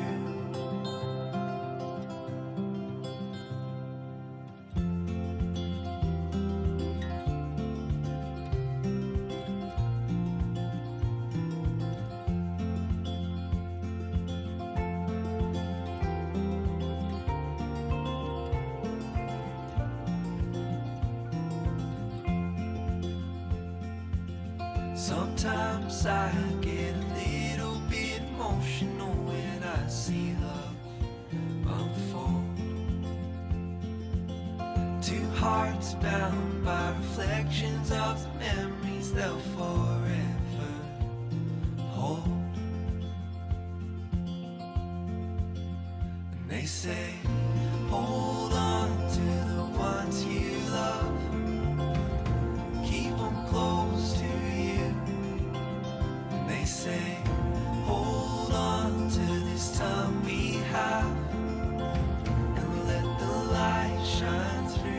Sometimes I get a little bit emotional when I see love unfold. Two hearts bound by reflections of the memories they'll forever hold. And they say, hold on to the ones you love, keep them close to you. They say, hold on to this time we have, and let the light shine through.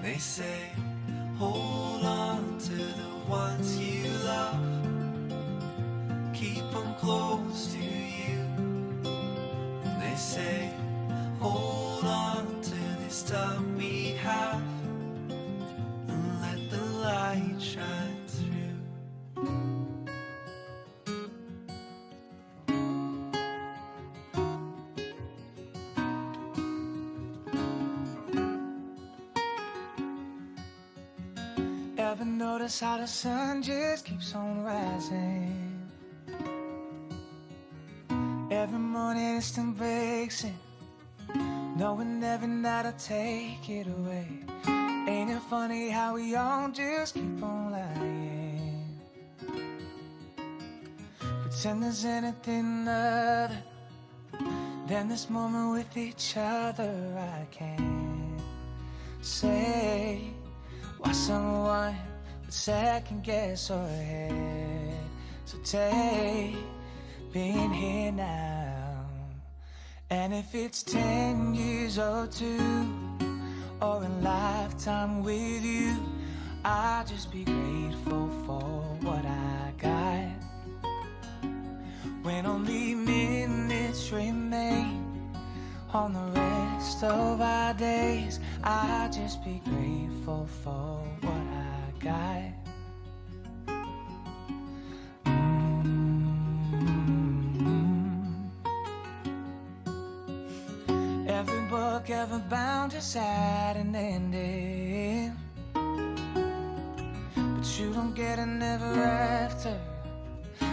They say, hold on to the ones you love, keep them close to you. And they say, hold on to this time we have, and let the light shine through. Ever notice how the sun just keeps on rising? Every morning it still breaks in, knowing every night I'll take it away. Ain't it funny how we all just keep on lying? Pretend there's anything other than this moment with each other. I can't say why someone would second guess or ahead. So take being here now, and if it's 10 years or 2 or a lifetime with you, I'll just be grateful for what I got. When only minutes remain on the rest of our days, I'll just be grateful for what I got. book ever bound to sad and ending. But you don't get an ever after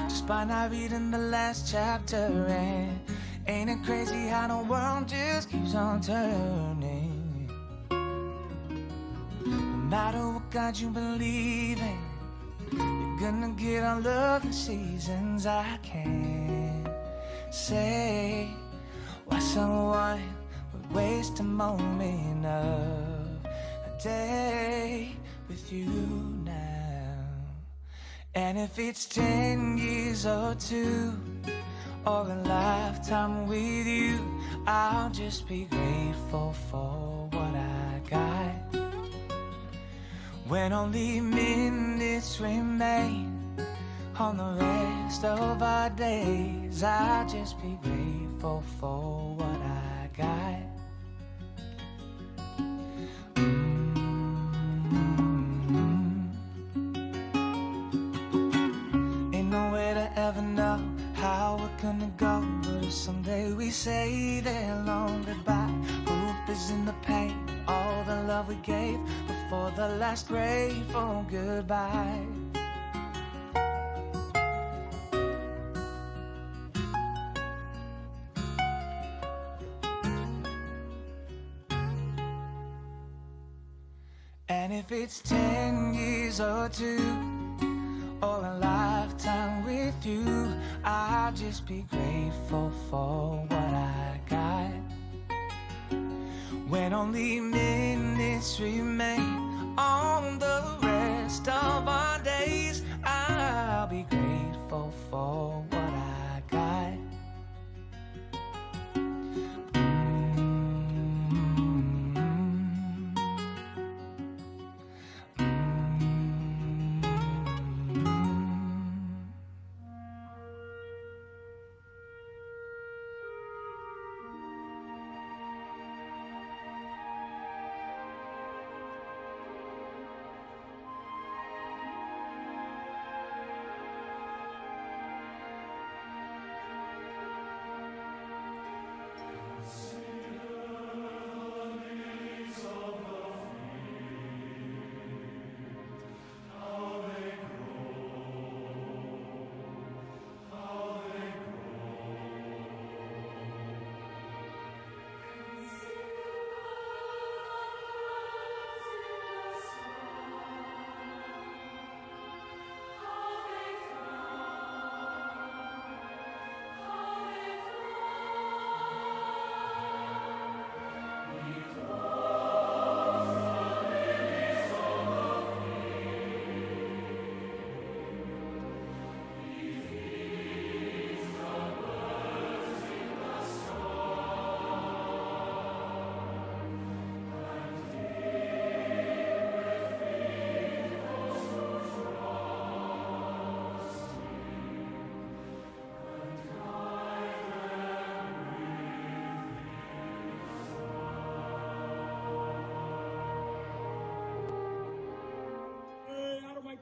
just by not reading the last chapter. And ain't it crazy how the world just keeps on turning? No matter what God you believe in, you're gonna get all of the seasons. I can't say why someone would waste a moment of a day with you now. And if it's 10 years or 2 or a lifetime with you, I'll just be grateful for what I got. When only minutes remain on the rest of our days, I'll just be grateful for what I got. Ain't no way to ever know how we're gonna go, but if someday we say that long goodbye, proof is in the pain, all the love we gave before the last grateful goodbye. And if it's 10 years or 2 or a lifetime with you, I'll just be grateful for what I got. When only minutes remain on the rest of our days, I'll be grateful for what I got.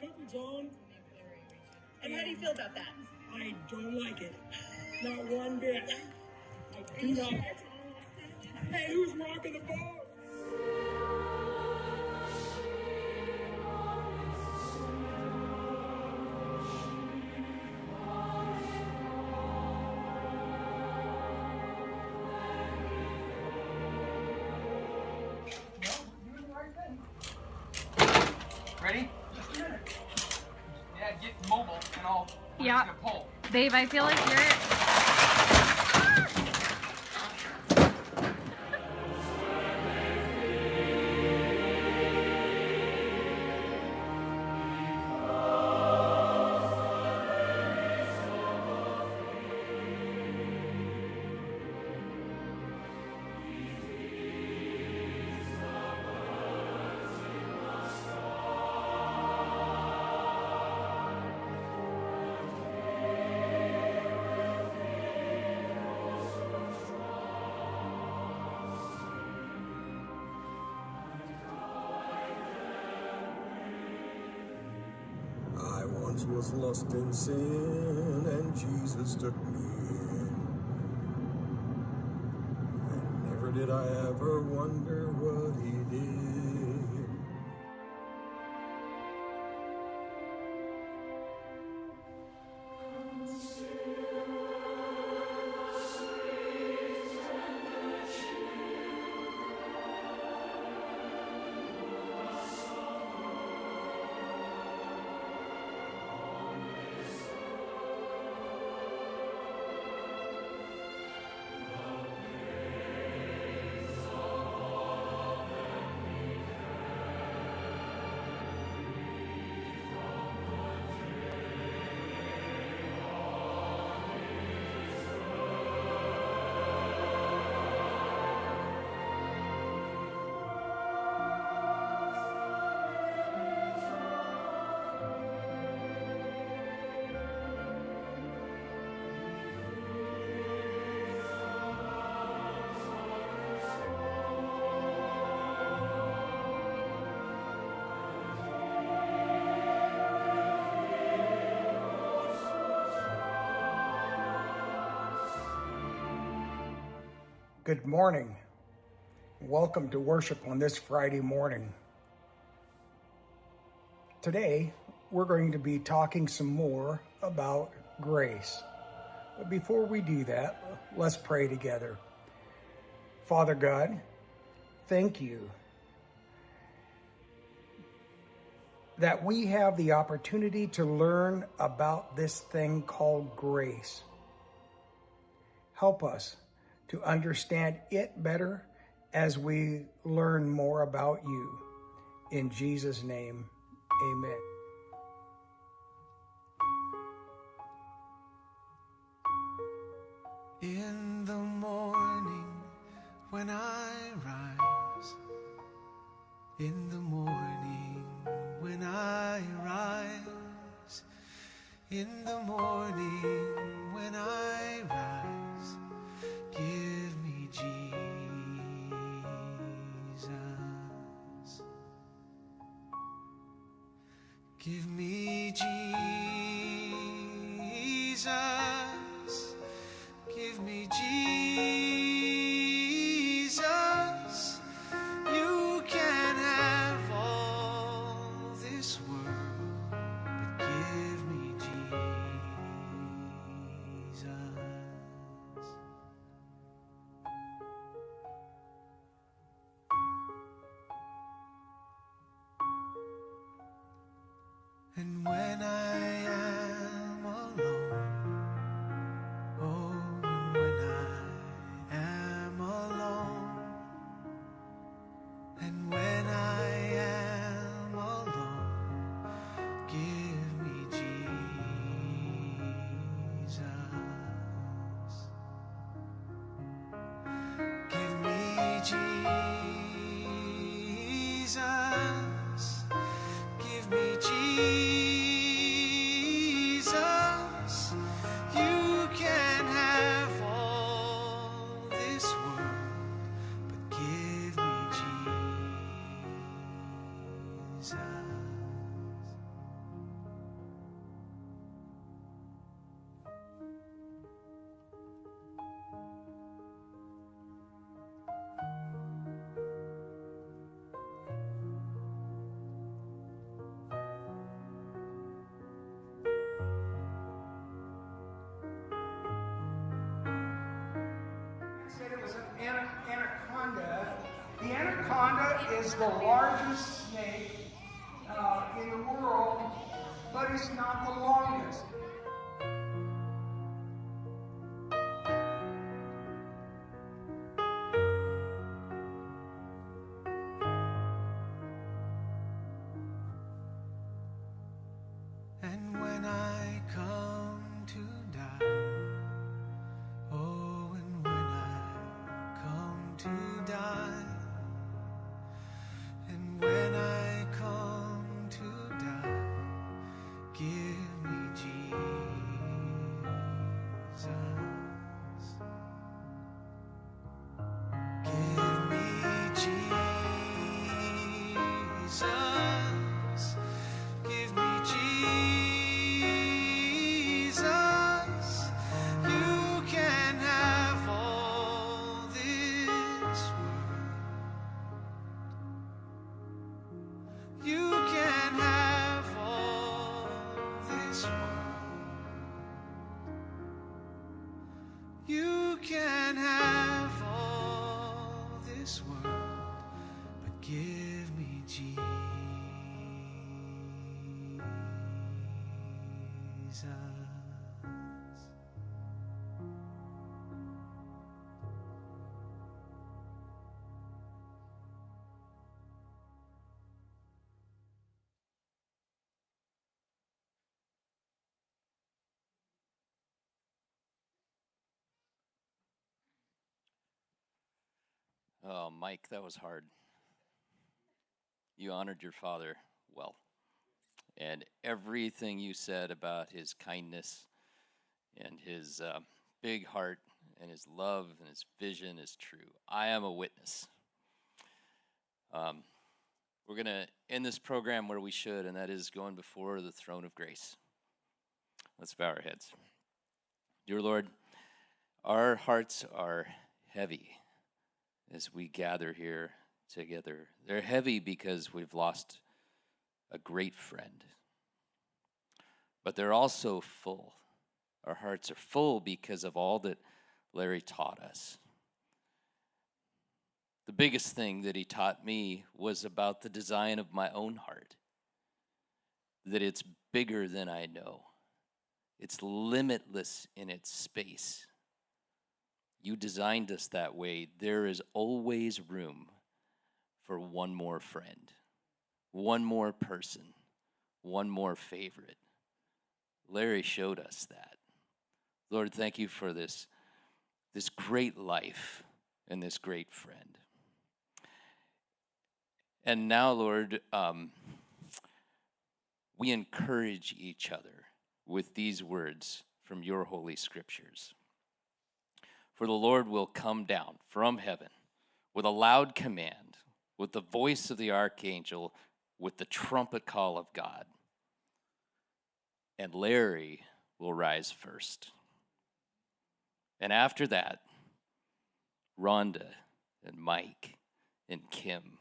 Comfort zone. And how do you feel about that? I don't like it. Not one bit. I do not. Hey, who's rocking the boat? Ready? Yeah, get mobile and I'll Yeah. pull. Babe, I feel like you're... Was lost in sin, and Jesus took me in and never Nor did I ever wonder what he did. Good morning. Welcome to worship on this Friday morning. Today, we're going to be talking some more about grace. But before we do that, let's pray together. Father God, thank you that we have the opportunity to learn about this thing called grace. Help us to understand it better as we learn more about you. In Jesus' name, amen. In the morning when I rise, in the morning when I rise, in the morning when I rise, give me Jesus. Give me Jesus. Give me Jesus. You can have all this world, but give me Jesus. And when I am alone, oh, and when I am alone, and when I am alone, give me Jesus. Give me Jesus. Give me Jesus. You can have all this world, but give me Jesus. Said it was an anaconda. The anaconda is the largest snake in the world, but it's not the longest. And when I come to die, oh, and when I come to die, and when I come to die, give me Jesus. Oh, Mike, that was hard. You honored your father well. And everything you said about his kindness and his big heart and his love and his vision is true. I am a witness. We're going to end this program where we should, and that is going before the throne of grace. Let's bow our heads. Dear Lord, our hearts are heavy as we gather here together. They're heavy because we've lost a great friend. But they're also full. Our hearts are full because of all that Larry taught us. The biggest thing that he taught me was about the design of my own heart. That it's bigger than I know. It's limitless in its space. You designed us that way. There is always room for one more friend, one more person, one more favorite. Larry showed us that. Lord, thank you for this great life and this great friend. And now, Lord, we encourage each other with these words from your holy scriptures. For the Lord will come down from heaven with a loud command, with the voice of the archangel, with the trumpet call of God. And Larry will rise first. And after that, Rhonda and Mike and Kim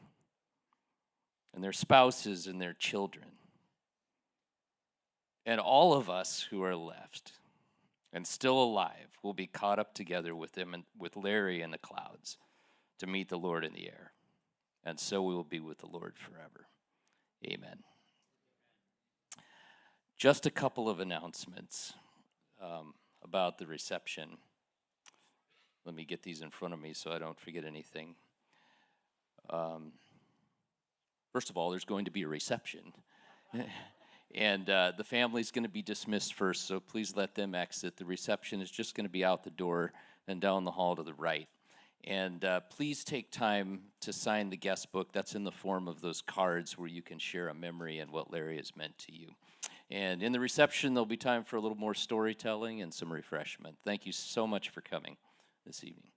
and their spouses and their children, and all of us who are left and still alive will be caught up together with them and with Larry in the clouds to meet the Lord in the air. And so we will be with the Lord forever. Amen. Just a couple of announcements about the reception. Let me get these in front of me so I don't forget anything. First of all, there's going to be a reception. And the family's going to be dismissed first, so please let them exit. The reception is just going to be out the door and down the hall to the right. And please take time to sign the guest book. That's in the form of those cards where you can share a memory and what Larry has meant to you. And in the reception, there'll be time for a little more storytelling and some refreshment. Thank you so much for coming this evening.